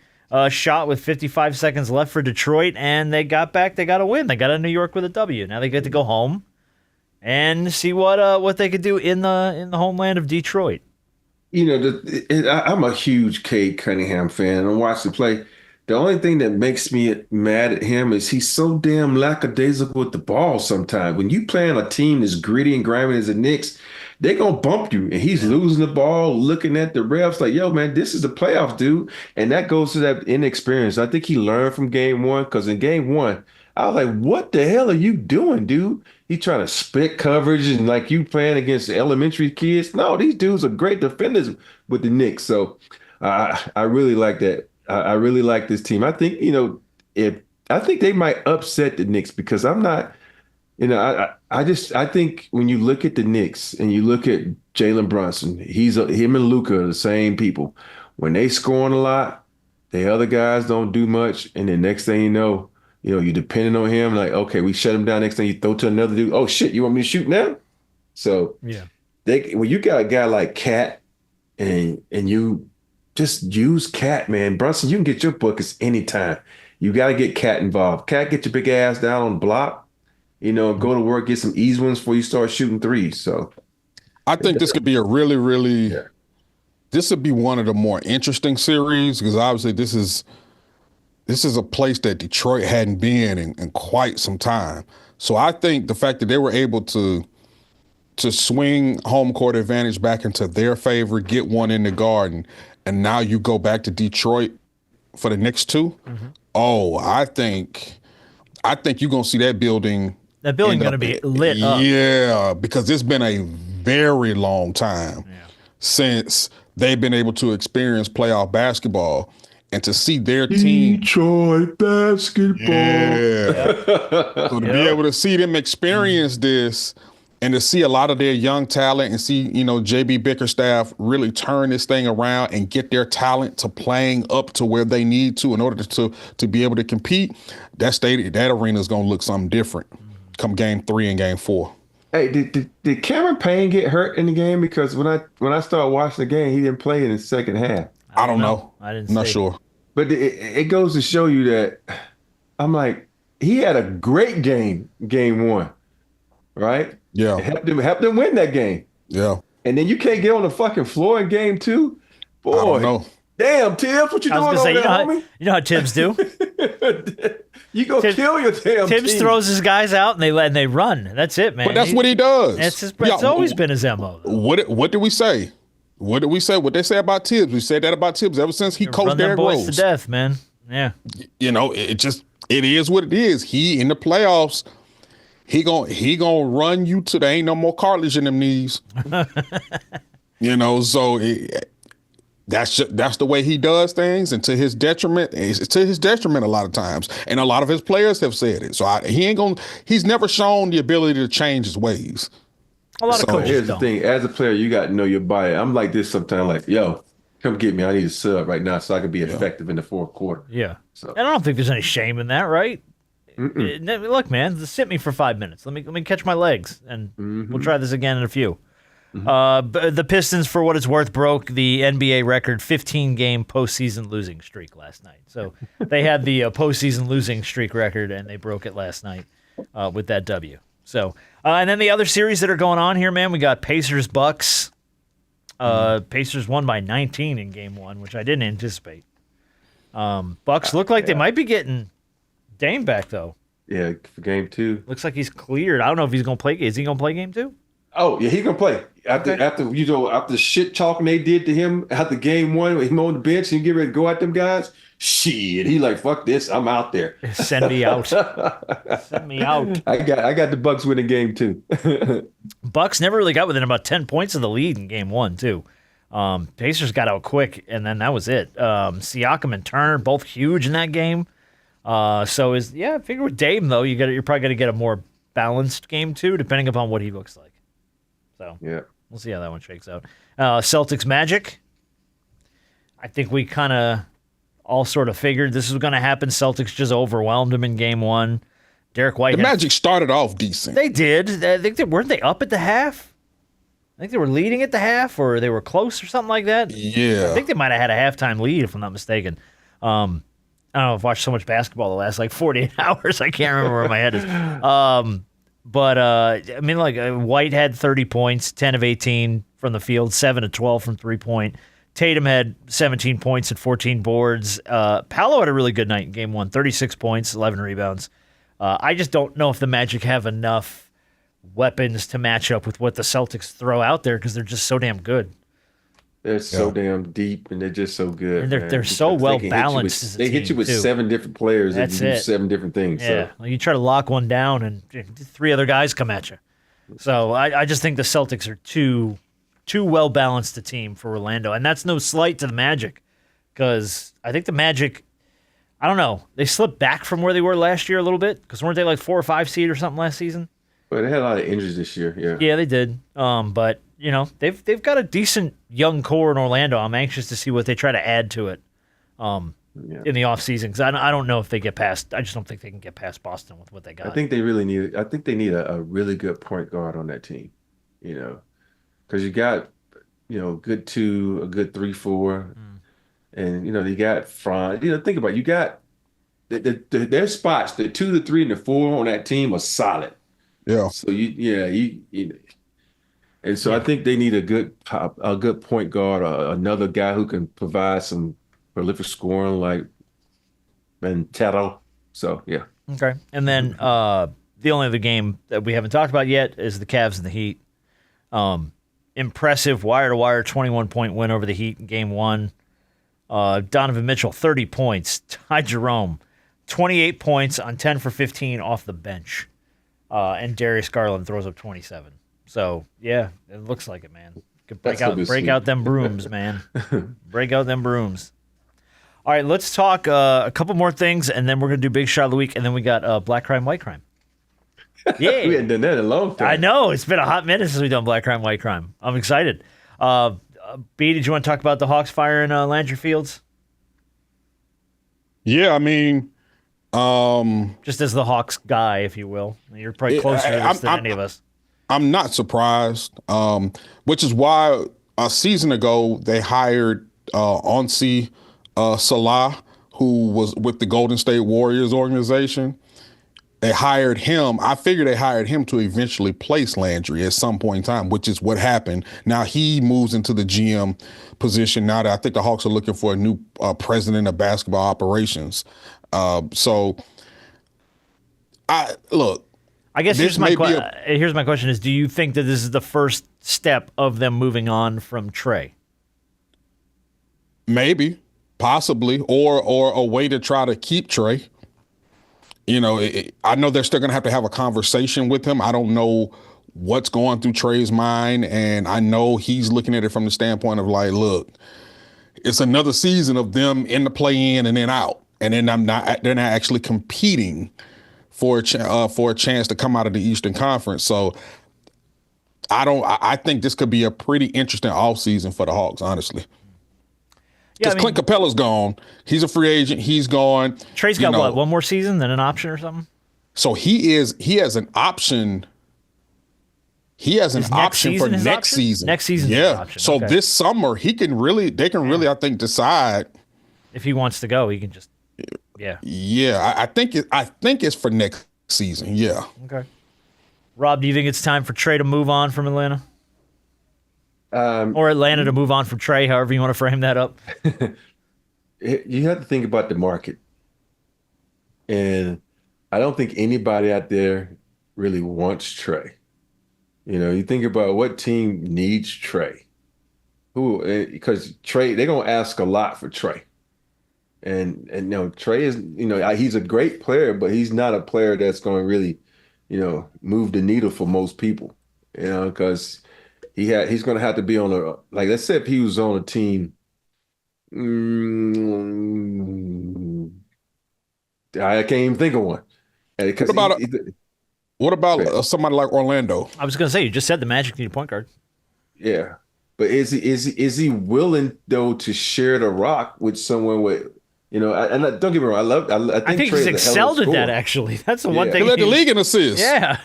shot with 55 seconds left for Detroit, and they got back. They got a win. They got to New York with a W. Now they get to go home and see what they could do in the homeland of Detroit. I'm a huge Cade Cunningham fan. I watch the play. The only thing that makes me mad at him is he's so damn lackadaisical with the ball sometimes. When you play on a team that's gritty and grimy as the Knicks, they're going to bump you. And he's losing the ball, looking at the refs like, yo, man, this is the playoffs, dude. And that goes to that inexperience. I think he learned from game one, because in game one, I was like, what the hell are you doing, dude? He trying to split coverage and like you playing against the elementary kids. No, these dudes are great defenders with the Knicks. So I really like that. I really like this team. I think, I think they might upset the Knicks, because I'm not, I think when you look at the Knicks and you look at Jalen Brunson, him and Luka are the same people. When they scoring a lot, the other guys don't do much. And then next thing you know, you're depending on him. Like, okay, we shut him down. Next thing you throw to another dude. Oh shit, you want me to shoot now? So yeah, when you got a guy like Cat and you just use Cat, man. Brunson, you can get your buckets anytime. You got to get Cat involved. Cat, get your big ass down on the block. Go to work, get some easy ones before you start shooting threes. So I think this could be a really, really. Yeah. This would be one of the more interesting series, because obviously this is a place that Detroit hadn't been in quite some time. So I think the fact that they were able to swing home court advantage back into their favor, get one in the Garden, and now you go back to Detroit for the next two. Mm-hmm. Oh, I think you're gonna see that building. That building going to be lit up. Yeah, because it's been a very long time since they've been able to experience playoff basketball. And to see their team, Detroit basketball, so to be able to see them experience this, and to see a lot of their young talent, and see JB Bickerstaff really turn this thing around and get their talent to playing up to where they need to in order to be able to compete, that arena is going to look something different come game 3 and game 4. Hey, did Cameron Payne get hurt in the game? Because when I started watching the game, he didn't play in the second half. I don't know. I didn't. I'm not sure. But it goes to show you that I'm like, he had a great game 1, right? Yeah. Helped them win that game. Yeah. And then you can't get on the fucking floor in game 2? Boy. I don't know. Damn, Tibbs, what you doing over there, homie? You know how Tibbs do? You go kill your damn Tibbs team. throws his guys out and they run. That's it, man. But that's what he does. It's always been his MO. What did we say? What did we say? What they say about Tibbs? We said that about Tibbs ever since he coached Derrick Rose. Run them boys to death, man. Yeah. It is what it is. He in the playoffs, he gonna run you to there ain't no more cartilage in them knees. So that's the way he does things, and to his detriment. It's to his detriment a lot of times, and a lot of his players have said it. So he's never shown the ability to change his ways. A lot of coaches here's don't. the thing. As a player, you got to know your body. I'm like this sometimes, like, yo, come get me. I need a sub right now so I can be effective in the fourth quarter. Yeah. So I don't think there's any shame in that, right? Look, man, just sit me for 5 minutes. Let me catch my legs, and we'll try this again in a few. The Pistons, for what it's worth, broke the NBA record 15-game postseason losing streak last night. So they had the postseason losing streak record, and they broke it last night with that W. So, and then the other series that are going on here, man, we got Pacers-Bucks. Pacers won by 19 in game 1, which I didn't anticipate. Bucks look like they might be getting Dame back, though. Yeah, for game 2. Looks like he's cleared. I don't know if he's going to play. Is he going to play game 2? Oh, yeah, he's going to play. After the shit talking they did to him after game 1, with him on the bench and get ready to go at them guys, shit, he like, fuck this, I'm out there. Send me out. Send me out. I got the Bucks winning game 2. Bucks never really got within about 10 points of the lead in game 1, too. Pacers got out quick, and then that was it. Siakam and Turner, both huge in that game. I figure with Dame, though, you're probably going to get a more balanced game 2, depending upon what he looks like. So yeah, we'll see how that one shakes out. Celtics Magic. I think we kind of all sort of figured this was going to happen. Celtics just overwhelmed them in game 1. Derek White. The Magic started off decent. They did. I think weren't they up at the half? I think they were leading at the half, or they were close or something like that. Yeah. I think they might have had a halftime lead, if I'm not mistaken. I don't know. I've watched so much basketball the last like 48 hours. I can't remember where my head is. But I mean, like White had 30 points, 10 of 18 from the field, 7 of 12 from 3-point. Tatum had 17 points and 14 boards. Paolo had a really good night in game one, 36 points, 11 rebounds. I just don't know if the Magic have enough weapons to match up with what the Celtics throw out there because they're just so damn good. They're so damn deep, and they're just so good. And they're so well balanced. They hit you with 7 different players and do 7 different things. Yeah, so. you try to lock one down, and 3 other guys come at you. So I just think the Celtics are too well balanced a team for Orlando, and that's no slight to the Magic, because I think the Magic, I don't know, they slipped back from where they were last year a little bit, because weren't they like 4 or 5 seed or something last season? But they had a lot of injuries this year. Yeah, they did. But you know, they've got a decent young core in Orlando. I'm anxious to see what they try to add to it in the offseason, because I don't know if they get past. I just don't think they can get past Boston with what they got. I think they need a really good point guard on that team. You know, because you got a good 2, a good 3, 4, and you got Franz. Think about it. You got their spots. The 2, the 3, and the 4 on that team are solid. Yeah. So and so I think they need a good point guard, another guy who can provide some prolific scoring like Mantero. So yeah. Okay. And then the only other game that we haven't talked about yet is the Cavs and the Heat. Impressive wire-to-wire 21-point win over the Heat in Game 1. Donovan Mitchell, 30 points. Ty Jerome, 28 points on 10 for 15 off the bench. And Darius Garland throws up 27. So, yeah, it looks like it, man. Break out them brooms, man. Break out them brooms. All right, let's talk a couple more things, and then we're going to do Big Shot of the Week, and then we got Black Crime, White Crime. Yeah. We hadn't done that in a long time. I know. It's been a hot minute since we've done Black Crime, White Crime. I'm excited. B, did you want to talk about the Hawks firing Landry Fields? Yeah, I mean... just as the Hawks guy, if you will. You're probably closer to this than any of us. I'm not surprised, which is why a season ago they hired Onsi Salah, who was with the Golden State Warriors organization. They hired him. I figured they hired him to eventually place Landry at some point in time, which is what happened. Now he moves into the GM position now that I think the Hawks are looking for a new president of basketball operations. I guess here's my question is, do you think that this is the first step of them moving on from Trey? Maybe, possibly, or a way to try to keep Trey. I know they're still going to have a conversation with him. I don't know what's going through Trey's mind, and I know he's looking at it from the standpoint of like, look, it's another season of them in the play-in and then out, and then they're not actually competing for a chance to come out of the Eastern Conference. So I think this could be a pretty interesting offseason for the Hawks, honestly. Because Clint Capella's gone. He's a free agent. He's gone. Trey's got what, one more season, then an option or something? So he has an option. He has an option for next season. Next season, yeah. So this summer they can really, I think, decide if he wants to go. He can just, yeah. Yeah, I think it's for next season. Yeah. Okay. Rob, do you think it's time for Trey to move on from Atlanta? Or Atlanta to move on from Trey, however you want to frame that up? You have to think about the market. And I don't think anybody out there really wants Trey. You think about what team needs Trey. Because Trey, they're going to ask a lot for Trey. And Trey is, he's a great player, but he's not a player that's going to really, move the needle for most people, because he's going to have to be on let's say if he was on a team, I can't even think of one. What about somebody like Orlando? I was going to say, you just said the Magic need a point guard. Yeah, but is he willing though to share the rock with someone with, and don't get me wrong, I think he's excelled at that. Actually, that's the one thing. He led the league in assists. Yeah,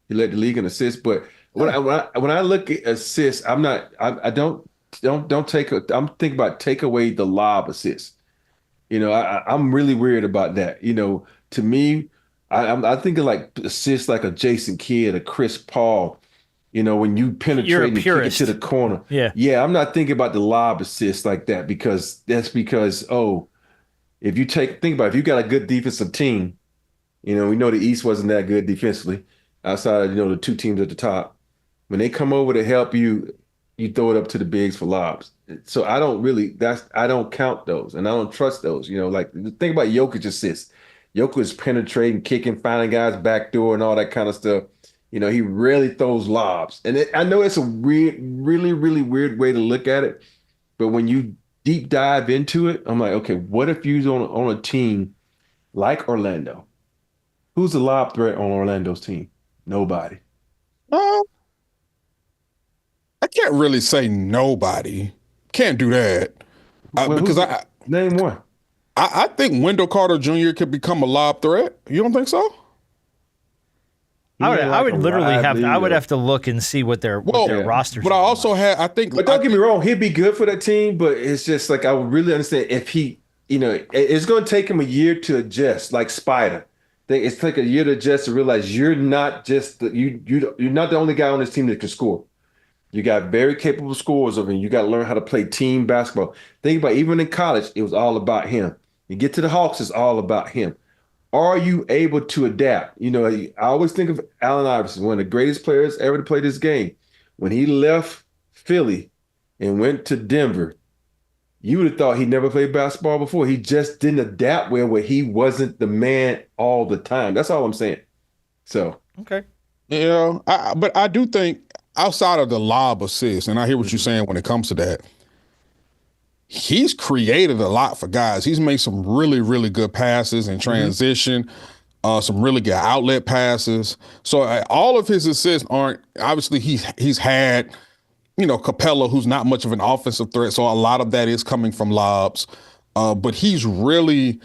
he led the league in assists, but when I look at assists, I don't don't take. I'm thinking about take away the lob assist. I'm really weird about that. To me, I'm thinking like assists like a Jason Kidd, a Chris Paul. When you penetrate and kick it to the corner. Yeah, I'm not thinking about the lob assist like that because if you think about it, if you got a good defensive team, we know the East wasn't that good defensively outside of, the two teams at the top. When they come over to help you, you throw it up to the bigs for lobs. So I don't count those and I don't trust those. Like think about Jokic assists. Jokic is penetrating, kicking, finding guys backdoor and all that kind of stuff. He rarely throws lobs. And I know it's a really, really weird way to look at it. But when you deep dive into it, I'm like, okay, what if you're on a team like Orlando? Who's the lob threat on Orlando's team? Nobody. I can't really say nobody. Can't do that. Because name one. I think Wendell Carter Jr. could become a lob threat. You don't think so? I would literally have to look and see what their rosters. But I also But don't get me wrong, he'd be good for that team. But it's just like I would really understand if he, it's going to take him a year to adjust, like Spider. It's take a year to adjust to realize you're not just you're not the only guy on this team that can score. You got very capable scorers over, and you got to learn how to play team basketball. Think about even in college, it was all about him. You get to the Hawks, it's all about him. Are you able to adapt? I always think of Allen Iverson, one of the greatest players ever to play this game. When he left Philly and went to Denver, you would have thought he never played basketball before. He just didn't adapt well where he wasn't the man all the time. That's all I'm saying. So. Okay. Yeah, but I do think outside of the lob assist, and I hear what you're saying when it comes to that, he's created a lot for guys. He's made some really, really good passes in transition, some really good outlet passes. So all of his assists aren't, obviously he's had, Capella, who's not much of an offensive threat. So a lot of that is coming from lobs. But he's really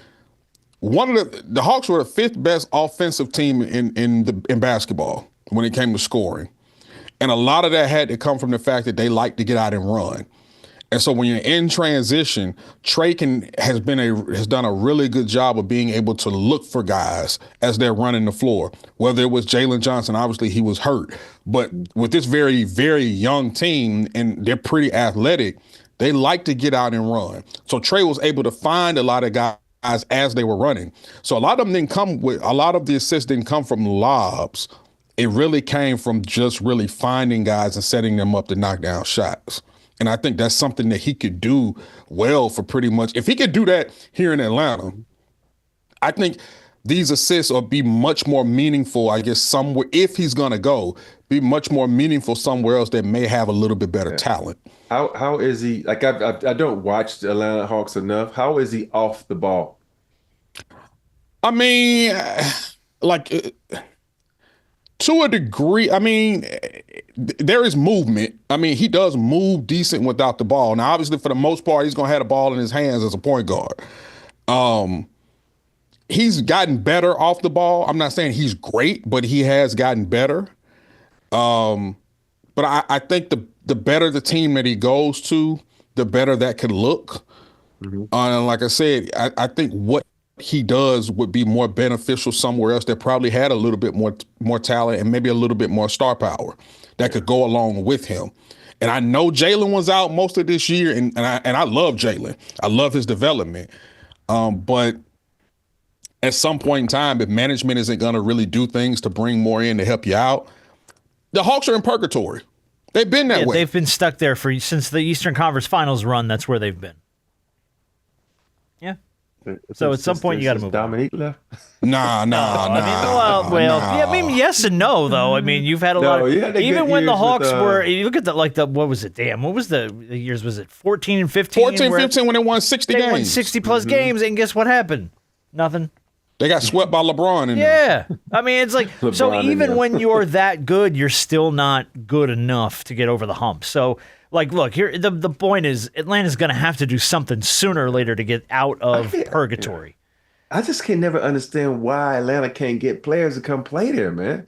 one of the Hawks were the fifth best offensive team in basketball when it came to scoring. And a lot of that had to come from the fact that they like to get out and run. And so when you're in transition, Trey has done a really good job of being able to look for guys as they're running the floor. Whether it was Jalen Johnson, obviously he was hurt. But with this very, very young team, and they're pretty athletic, they like to get out and run. So Trey was able to find a lot of guys as they were running. So a lot of the assists didn't come from lobs. It really came from just really finding guys and setting them up to knock down shots. And I think that's something that he could do well for pretty much. If he could do that here in Atlanta, I think these assists will be much more meaningful, I guess, somewhere, if he's going to go, be much more meaningful somewhere else that may have a little bit better talent. How is he, like I don't watch the Atlanta Hawks enough. How is he off the ball? I mean, to a degree, there is movement. He does move decent without the ball. Now, obviously, for the most part, he's going to have the ball in his hands as a point guard. He's gotten better off the ball. I'm not saying he's great, but he has gotten better. But I think the better the team that he goes to, the better that could look. Mm-hmm. And like I said, I think what he does would be more beneficial somewhere else that probably had a little bit more talent and maybe a little bit more star power that could go along with him. And I know Jalen was out most of this year, and I love Jalen. I love his development. But at some point in time, if management isn't going to really do things to bring more in to help you out, the Hawks are in purgatory. They've been that way. They've been stuck there since the Eastern Conference Finals run. That's where they've been. Yeah. So at some point you got to move. Dominique left. Nah. Yes and no though. You've had a lot of even when the Hawks were. You look at what was it? Damn, what was the years? Was it 14 and 15? 14-15 when they won 60 games. They won 60 plus games, and guess what happened? Nothing. They got swept by LeBron. It's like so. Even when you're that good, you're still not good enough to get over the hump. So. Look, here the point is Atlanta's going to have to do something sooner or later to get out of purgatory. I just can never understand why Atlanta can't get players to come play there, man.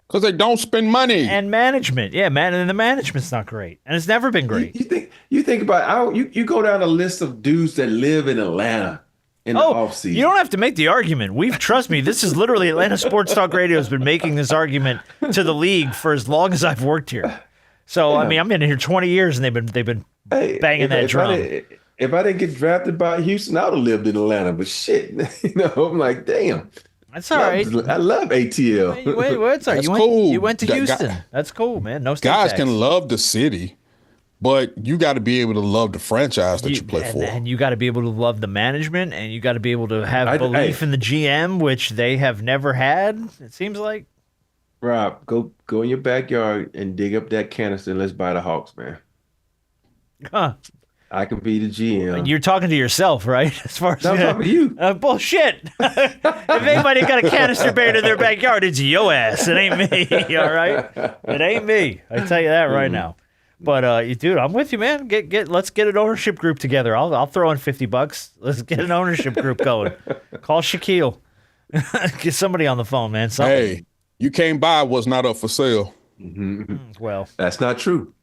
Because they don't spend money. And management. Yeah, man, and the management's not great. And it's never been great. You You think about you go down a list of dudes that live in Atlanta in the off season. You don't have to make the argument. Trust me, this is literally Atlanta Sports Talk Radio has been making this argument to the league for as long as I've worked here. So I mean, I'm in here 20 years and they've been banging that drum. If I didn't get drafted by Houston, I would have lived in Atlanta. But shit, I'm like, damn. That's all right. I love ATL. Wait, what's all right? That's cool. You went to Houston. That's cool, man. No state guys tax. can love the city, but you got to be able to love the franchise that you play for. And you got to be able to love the management, and you got to be able to have belief in the GM, which they have never had, it seems like. Rob, go in your backyard and dig up that canister and let's buy the Hawks, man. Huh. I can be the GM. You're talking to yourself, right? As far as I'm talking to you. Bullshit. If anybody got a canister buried in their backyard, it's your ass. It ain't me. All right, it ain't me. I tell you that right now. But dude, I'm with you, man. Let's get an ownership group together. I'll throw in $50. Let's get an ownership group going. Call Shaquille. Get somebody on the phone, man. Something. Hey, you came by was not up for sale. Well, that's not true.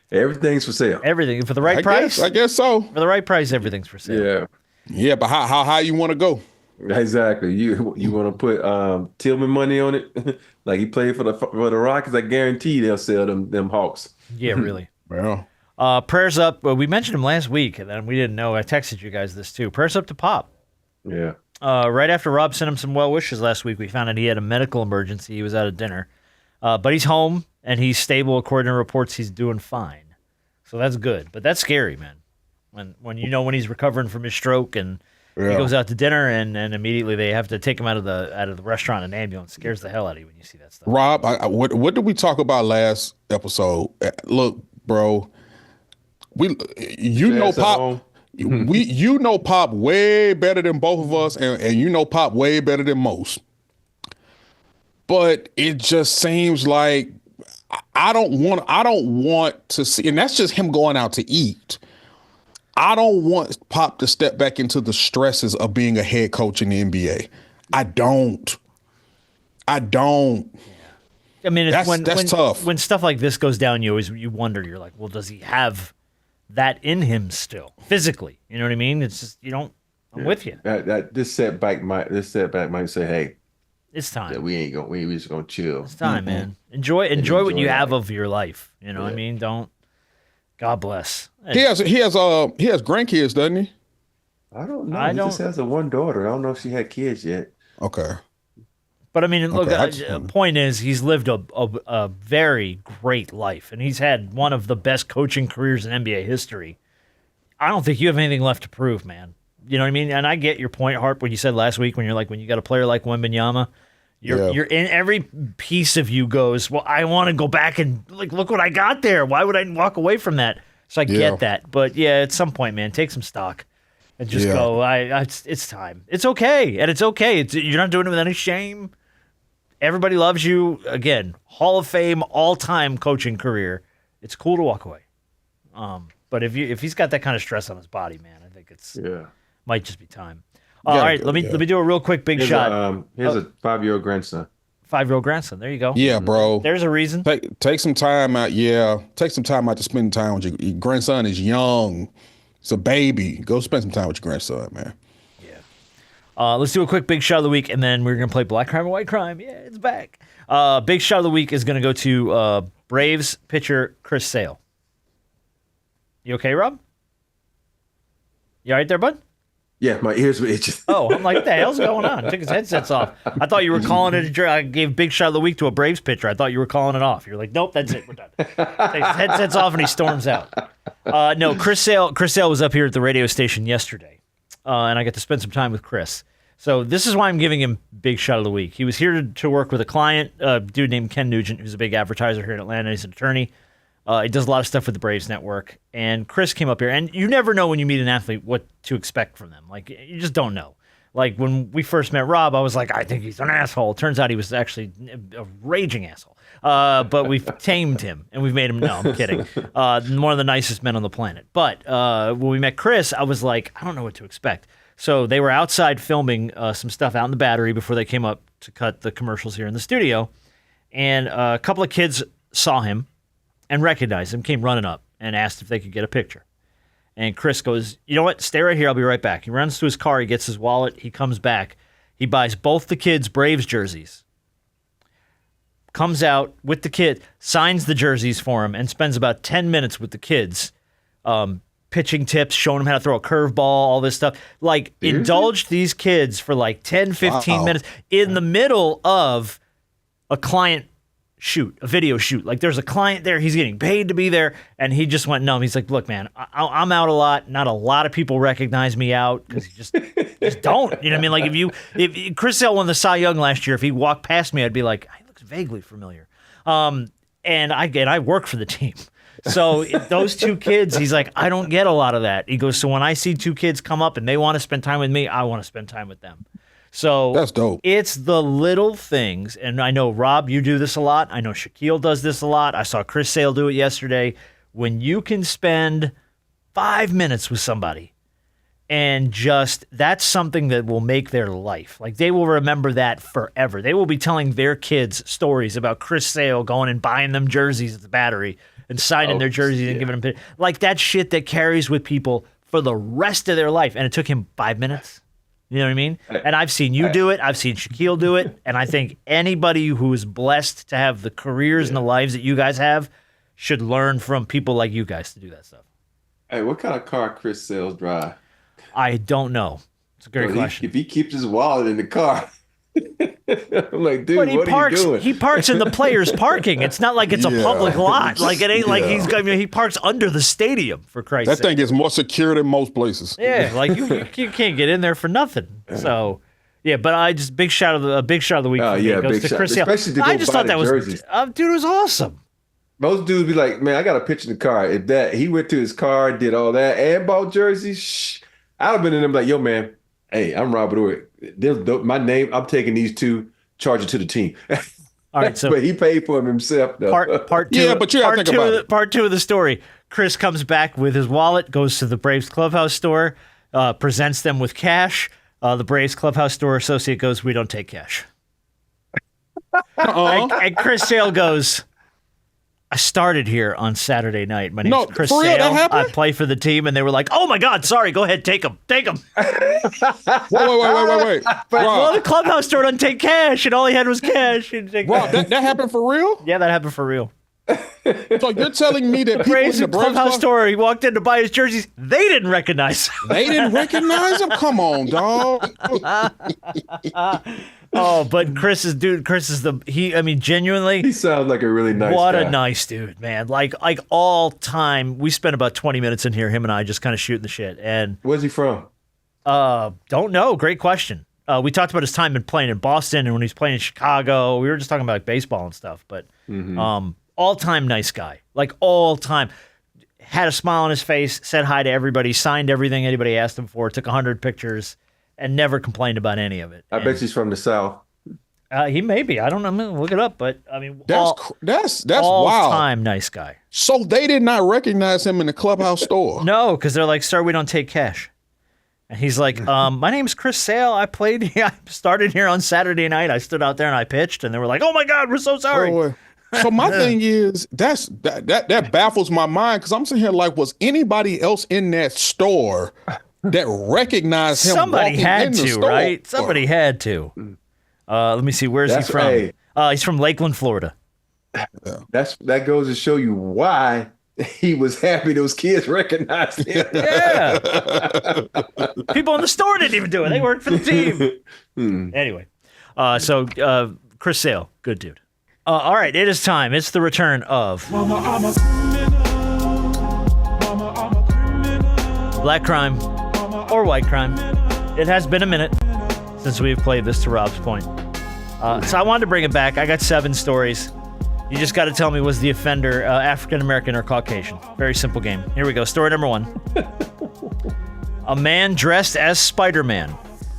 Everything's for sale. Everything for the right price. I guess so. For the right price, everything's for sale. Yeah, but how high you want to go? Exactly. You want to put Tillman money on it, like he played for the Rockets. I guarantee they'll sell them Hawks. Yeah, really. Well, prayers up. Well, we mentioned him last week, and then we didn't know. I texted you guys this too. Prayers up to Pop. Yeah. Right after Rob sent him some well wishes last week, we found out he had a medical emergency. He was out at dinner, but he's home and he's stable. According to reports, he's doing fine. So that's good, but that's scary, man. When when he's recovering from his stroke and he goes out to dinner and immediately they have to take him out of the restaurant in an ambulance. It scares the hell out of you when you see that stuff. Rob, what did we talk about last episode? Look, bro, you know Pop way better than both of us, and you know Pop way better than most. But it just seems like I don't want to see, and that's just him going out to eat. I don't want Pop to step back into the stresses of being a head coach in the NBA. I don't. I mean, that's tough. When stuff like this goes down, you wonder. You're like, well, does he have that in him still physically? You know what I mean? It's just I'm with you. This setback might say, hey, it's time. We just gonna chill. It's time, man. Enjoy what you have of your life. You know what I mean? Don't. God bless. He has grandkids, doesn't he? I don't know. He just has one daughter. I don't know if she had kids yet. Okay. But I mean, look. The point is, he's lived a very great life, and he's had one of the best coaching careers in NBA history. I don't think you have anything left to prove, man. You know what I mean? And I get your point, Harp, what you said last week when you got a player like Wembanyama, you're in every piece of you goes, well, I want to go back and look what I got there. Why would I walk away from that? So I get that. But yeah, at some point, man, take some stock and just go, it's time. It's okay. And it's okay. You're not doing it with any shame. Everybody loves you. Again, Hall of Fame, all-time coaching career. It's cool to walk away. But if he's got that kind of stress on his body, man, I think might just be time. All right, let me do a real quick big shot. Here's a 5-year-old grandson. 5-year-old grandson. There you go. Yeah, bro. There's a reason. Take some time out. Yeah, take some time out to spend time with your grandson. Is young. It's a baby. Go spend some time with your grandson, man. Yeah. Let's do a quick big shot of the week, and then we're gonna play Black Crime and White Crime. Yeah, it's back. Big shot of the week is gonna go to Braves pitcher Chris Sale. You okay, Rob? You all right there, bud? Yeah, my ears were itching. Oh, I'm like, what the hell's going on? Took his headsets off. I thought you were calling it I gave big shot of the week to a Braves pitcher. I thought you were calling it off. You're like, nope, that's it. We're done. Takes his headsets off and he storms out. No, Chris Sale was up here at the radio station yesterday, and I got to spend some time with Chris. So this is why I'm giving him big shot of the week. He was here to work with a client, a dude named Ken Nugent, who's a big advertiser here in Atlanta. He's an attorney. He does a lot of stuff with the Braves Network. And Chris came up here. And you never know when you meet an athlete what to expect from them. Like, you just don't know. Like, when we first met Rob, I was like, I think he's an asshole. Turns out he was actually a raging asshole. But we've tamed him, and we've made him, no, I'm kidding, one of the nicest men on the planet. But when we met Chris, I was like, I don't know what to expect. So they were outside filming some stuff out in the Battery before they came up to cut the commercials here in the studio. And a couple of kids saw him and recognized him, came running up and asked if they could get a picture. And Chris goes, you know what? Stay right here. I'll be right back. He runs to his car. He gets his wallet. He comes back. He buys both the kids' Braves jerseys. Comes out with the kid, signs the jerseys for him, and spends about 10 minutes with the kids, pitching tips, showing them how to throw a curveball, all this stuff. Like, indulged these kids for like 10, 15 minutes in the middle of a client shoot, a video shoot. Like, there's a client there. He's getting paid to be there. And he just went numb. He's like, look, man, I'm out a lot. Not a lot of people recognize me out because you just don't. You know what I mean? Like, if Chris Sale won the Cy Young last year, if he walked past me, I'd be like, he looks vaguely familiar. And I work for the team. So those two kids, he's like, I don't get a lot of that. He goes, so when I see two kids come up and they want to spend time with me, I want to spend time with them. So that's dope. It's the little things. And I know, Rob, you do this a lot. I know Shaquille does this a lot. I saw Chris Sale do it yesterday. When you can spend 5 minutes with somebody and just, that's something that will make their life. Like, they will remember that forever. They will be telling their kids stories about Chris Sale going and buying them jerseys at the Battery and signing their jerseys and giving them, like, that shit that carries with people for the rest of their life. And it took him 5 minutes. You know what I mean? And I've seen you do it. I've seen Shaquille do it. And I think anybody who is blessed to have the careers and the lives that you guys have should learn from people like you guys to do that stuff. Hey, what kind of car Chris Sales drive? I don't know. It's a great question. If he keeps his wallet in the car, I'm like, dude, what are you doing? He parks in the players' parking. It's not like it's a public lot. Like, it ain't like he parks under the stadium, for Christ's sake. That thing is more secure than most places. Yeah, like you can't get in there for nothing. So, yeah, but I just big shout of the week. Goes to Chris Sale. I just thought that was dude, it was awesome. Most dudes be like, man, I got a picture in the car. If that he went to his car, did all that, and bought jerseys, I'd have been in them like, yo, man, hey, I'm Robert Horry. My name, I'm taking these two, charge it to the team. All right, so but he paid for them himself, though. Part two. Yeah, but you got to think about it. Part two of the story. Chris comes back with his wallet, goes to the Braves clubhouse store, presents them with cash. The Braves clubhouse store associate goes, "We don't take cash." And Chris Sale goes, I started here on Saturday night. My name's Chris Sale. I play for the team, and they were like, "Oh my God, sorry. Go ahead, take them, take them." Wait. Well, the clubhouse store doesn't take cash, and all he had was cash. Wow, that happened for real? Yeah, that happened for real. So you're telling me that people in the clubhouse store, he walked in to buy his jerseys, they didn't recognize him. They didn't recognize him? Come on, dog. Oh, but Chris is genuinely. He sounds like a really nice guy. What a nice dude, man. Like all time, we spent about 20 minutes in here, him and I just kind of shooting the shit. And where's he from? Don't know. Great question. We talked about his time in playing in Boston and when he's playing in Chicago. We were just talking about like baseball and stuff, but all-time nice guy. Like all time. Had a smile on his face, said hi to everybody, signed everything anybody asked him for, took 100 pictures. And never complained about any of it. I bet he's from the South. He may be. I don't know. I'm gonna look it up, but I mean, that's all wild. Time nice guy. So they did not recognize him in the clubhouse store. No, because they're like, "Sir, we don't take cash." And he's like, "My name's Chris Sale. I played here. I started here on Saturday night. I stood out there and I pitched." And they were like, "Oh my God, we're so sorry." So my thing is that baffles my mind because I'm sitting here like, was anybody else in that store that recognized him? Somebody had to, right? Somebody had to. Let me see. Where's he from? He's from Lakeland, Florida. That goes to show you why he was happy those kids recognized him. Yeah. People in the store didn't even do it. They worked for the team. Anyway, so Chris Sale, good dude. All right, it is time. It's the return of Black Crime or White Crime. It has been a minute since we've played this, to Rob's point. So I wanted to bring it back. I got 7 stories. You just got to tell me, was the offender African-American or Caucasian? Very simple game. Here we go. Story number 1. A man dressed as Spider-Man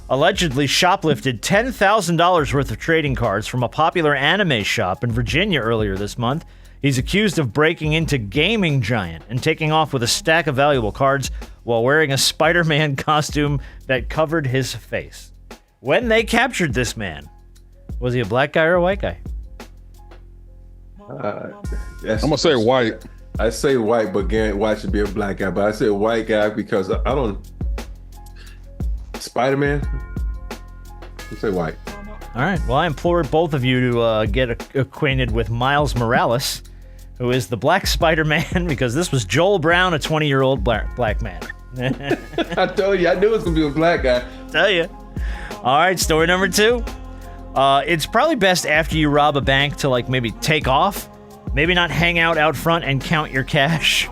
allegedly shoplifted $10,000 worth of trading cards from a popular anime shop in Virginia earlier this month. He's accused of breaking into Gaming Giant and taking off with a stack of valuable cards while wearing a Spider-Man costume that covered his face. When they captured this man, was he a black guy or a white guy? I'm going to say white. I say white, but white should be a black guy. But I say white guy because I don't. Spider-Man. I say white. All right. Well, I implore both of you to get acquainted with Miles Morales, who is the Black Spider-Man, because this was Joel Brown, a 20-year-old black man. I told you, I knew it was gonna be a black guy. Tell you. All right. Story number 2. It's probably best after you rob a bank to maybe take off. Maybe not hang out front and count your cash.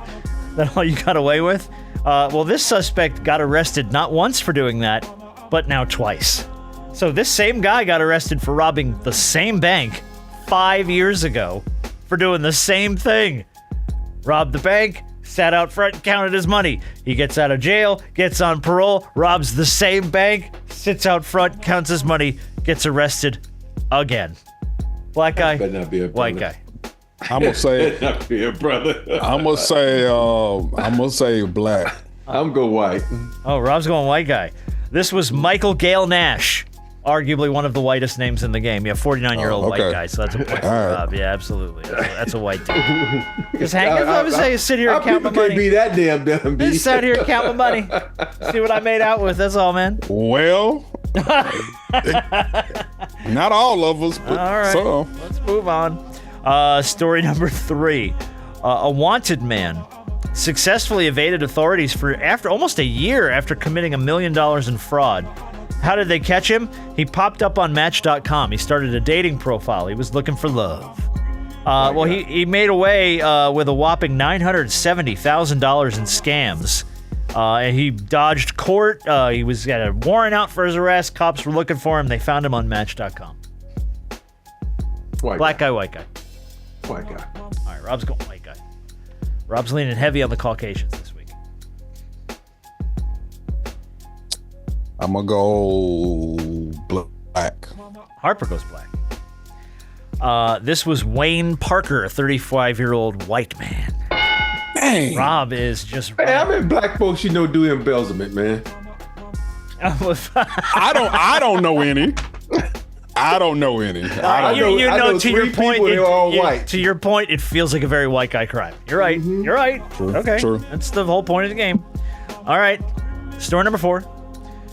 That's all you got away with. Well, this suspect got arrested not once for doing that, but now twice. So this same guy got arrested for robbing the same bank 5 years ago for doing the same thing. Robbed the bank, sat out front, counted his money. He gets out of jail, gets on parole, robs the same bank, sits out front, counts his money, gets arrested again. Black guy, Better not be a white brother. guy. I'm gonna say. Not be a brother. I'm gonna say black. I'm go white. Oh, Rob's going white guy. This was Michael Gale Nash, arguably one of the whitest names in the game. Yeah, 49-year-old white guy, so that's a point for Rob. Yeah, absolutely. That's a white dude. Just hang. I would say sit here and count my money. Can't be that damn dumb. Just sat here and count my money. See what I made out with. That's all, man. Well, not all of us, but All right. some. Let's move on. Story number 3. A wanted man successfully evaded authorities for almost a year after committing $1 million in fraud. How did they catch him? He popped up on Match.com. He started a dating profile. He was looking for love. He made away with a whopping $970,000 in scams. And he dodged court. He got a warrant out for his arrest. Cops were looking for him. They found him on Match.com. Black guy, white guy. White guy. All right, Rob's going white guy. Rob's leaning heavy on the Caucasians this week. I'm gonna go black. Harper goes black. This was Wayne Parker, a 35-year-old white man. Dang. Rob is just. Hey, I mean, black folks, do embezzlement, man. I don't know any. I don't know any. I know to your three point, people, they're all white. To your point, it feels like a very white guy crime. You're right. Mm-hmm. You're right. True, Okay. true. That's the whole point of the game. All right. Story number 4.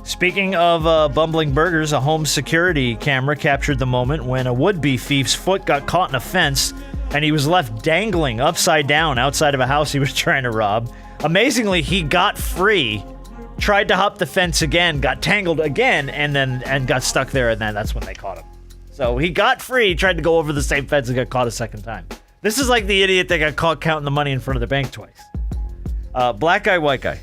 Speaking of bumbling burgers, a home security camera captured the moment when a would-be thief's foot got caught in a fence and he was left dangling upside down outside of a house he was trying to rob. Amazingly, he got free, tried to hop the fence again, got tangled again, and got stuck there, and then that's when they caught him. So he got free, tried to go over the same fence and got caught a second time. This is like the idiot that got caught counting the money in front of the bank twice. Black guy, white guy.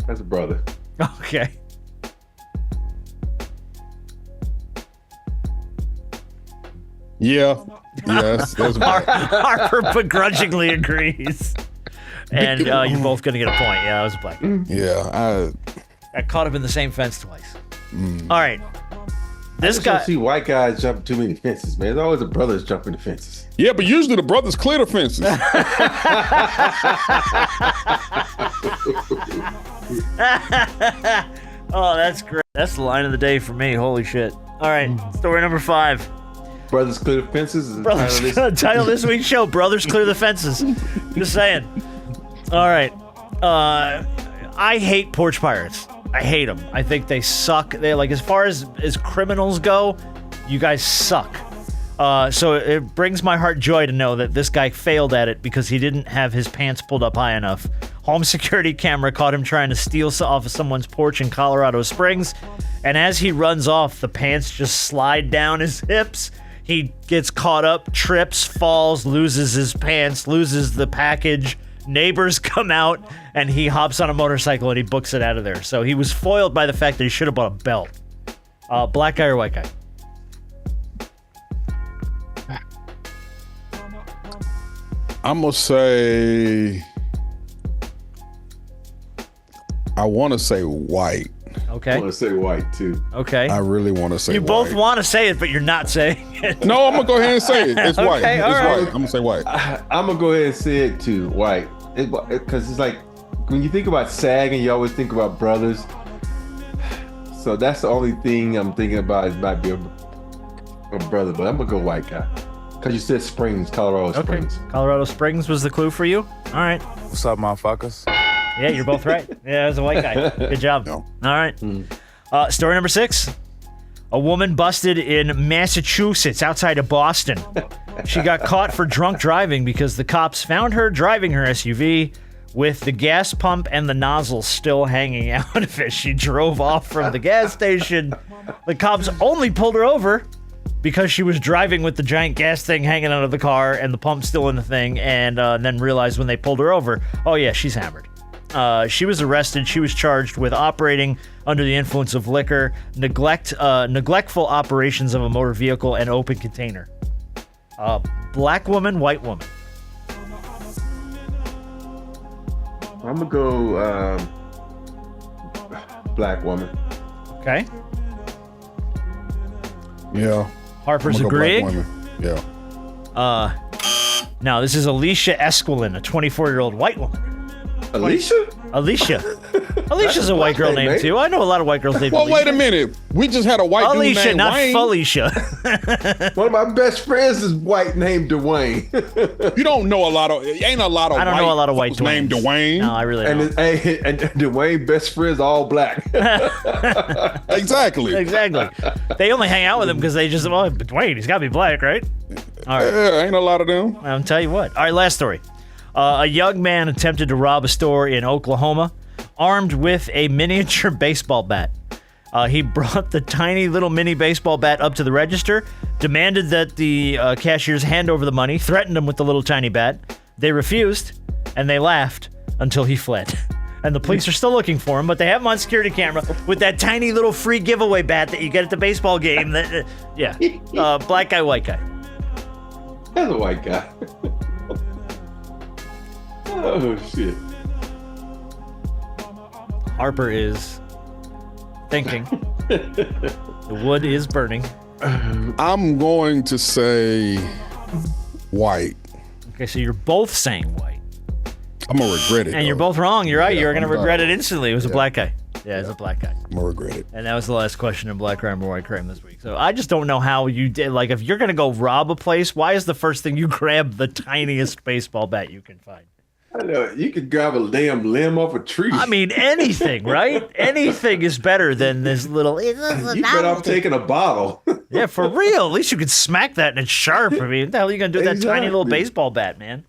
That's a brother. Okay. Yeah. Yes. That's black. Harper begrudgingly agrees. And you're both going to get a point. Yeah, that was a black guy. Yeah. I caught him in the same fence twice. All right. This I guy. don't see white guys jump too many fences, man. There's always the brothers jumping the fences. Yeah, but usually the brothers clear the fences. Oh, that's great. That's the line of the day for me. Holy shit. All right. Story number 5. Brothers clear the fences. Is the title of Brothers, this. title of this week's show, Brothers Clear the Fences. Just saying. All right. I hate porch pirates. I hate them. I think they suck. They as far as criminals go, you guys suck. So it brings my heart joy to know that this guy failed at it because he didn't have his pants pulled up high enough. Home security camera caught him trying to steal off of someone's porch in Colorado Springs, and as he runs off, the pants just slide down his hips. He gets caught up, trips, falls, loses his pants, loses the package. Neighbors come out, and he hops on a motorcycle and he books it out of there. So he was foiled by the fact that he should have bought a belt. Black guy or white guy? I'm gonna say. I want to say white. I Okay. want to say white too. Okay. I really want to say You white. both want to say it, but you're not saying it. No, I'm gonna go ahead and say it. It's white. Okay, It's all right. white. I'm gonna say white. I'm gonna go ahead and say it too, white. Because it's like when you think about sagging, you always think about brothers. So that's the only thing I'm thinking about. It might be a brother, but I'm gonna go white guy. Because you said Springs, Colorado Springs. Colorado Springs was the clue for you? All right. What's up, motherfuckers? Yeah, you're both right. Yeah, it was a white guy. Good job. No. All right. Story number 6. A woman busted in Massachusetts outside of Boston. She got caught for drunk driving because the cops found her driving her SUV with the gas pump and the nozzle still hanging out of it. She drove off from the gas station. The cops only pulled her over because she was driving with the giant gas thing hanging out of the car and the pump still in the thing, and then realized when they pulled her over, oh yeah, she's hammered. She was arrested. She was charged with operating under the influence of liquor, neglectful operations of a motor vehicle, and open container. Black woman, white woman. I'm going to go black woman. Okay. Yeah. Harper's I'm gonna go agreeing. black women. Yeah. Now, this is Alicia Esquilin, a 24-year-old white woman. Alicia? Alicia's a white girl name, too. I know a lot of white girls named Well, Alicia. wait a minute. We just had a white dude Alicia, named not Wayne. Felicia. One of my best friends is white named Dwayne. You don't know a lot of. Ain't a lot of. I don't know a lot of white folks named Dwaynes. Dwayne. No, I really and, don't. and Dwayne best friends all black. Exactly. Exactly. They only hang out with him because they just, well, Dwayne, he's got to be black, right? All right. Yeah, ain't a lot of them. I'll tell you what. All right, last story. A young man attempted to rob a store in Oklahoma, armed with a miniature baseball bat. He brought the tiny little mini baseball bat up to the register, demanded that the cashiers hand over the money, threatened him with the little tiny bat. They refused, and they laughed until he fled. And the police are still looking for him, but they have him on security camera with that tiny little free giveaway bat that you get at the baseball game. That, black guy, white guy. That's a white guy. Oh, shit. Harper is thinking. The wood is burning. I'm going to say white. Okay, so you're both saying white. I'm gonna regret it. And you're though. both wrong. You're right. Yeah, You're going to I'm regret done. it instantly. It was a black guy. Yeah, it's a black guy. I'm gonna regret it. And that was the last question in Black Crime or White Crime this week. So I just don't know how you did. Like, if you're going to go rob a place, why is the first thing you grab the tiniest baseball bat you can find? I know. You could grab a damn limb off a tree. I mean, anything, right? Anything is better than this little. You better off taking a bottle. Yeah, for real. At least you could smack that and it's sharp. I mean, what the hell are you going to do with that tiny little Exactly. baseball bat, man?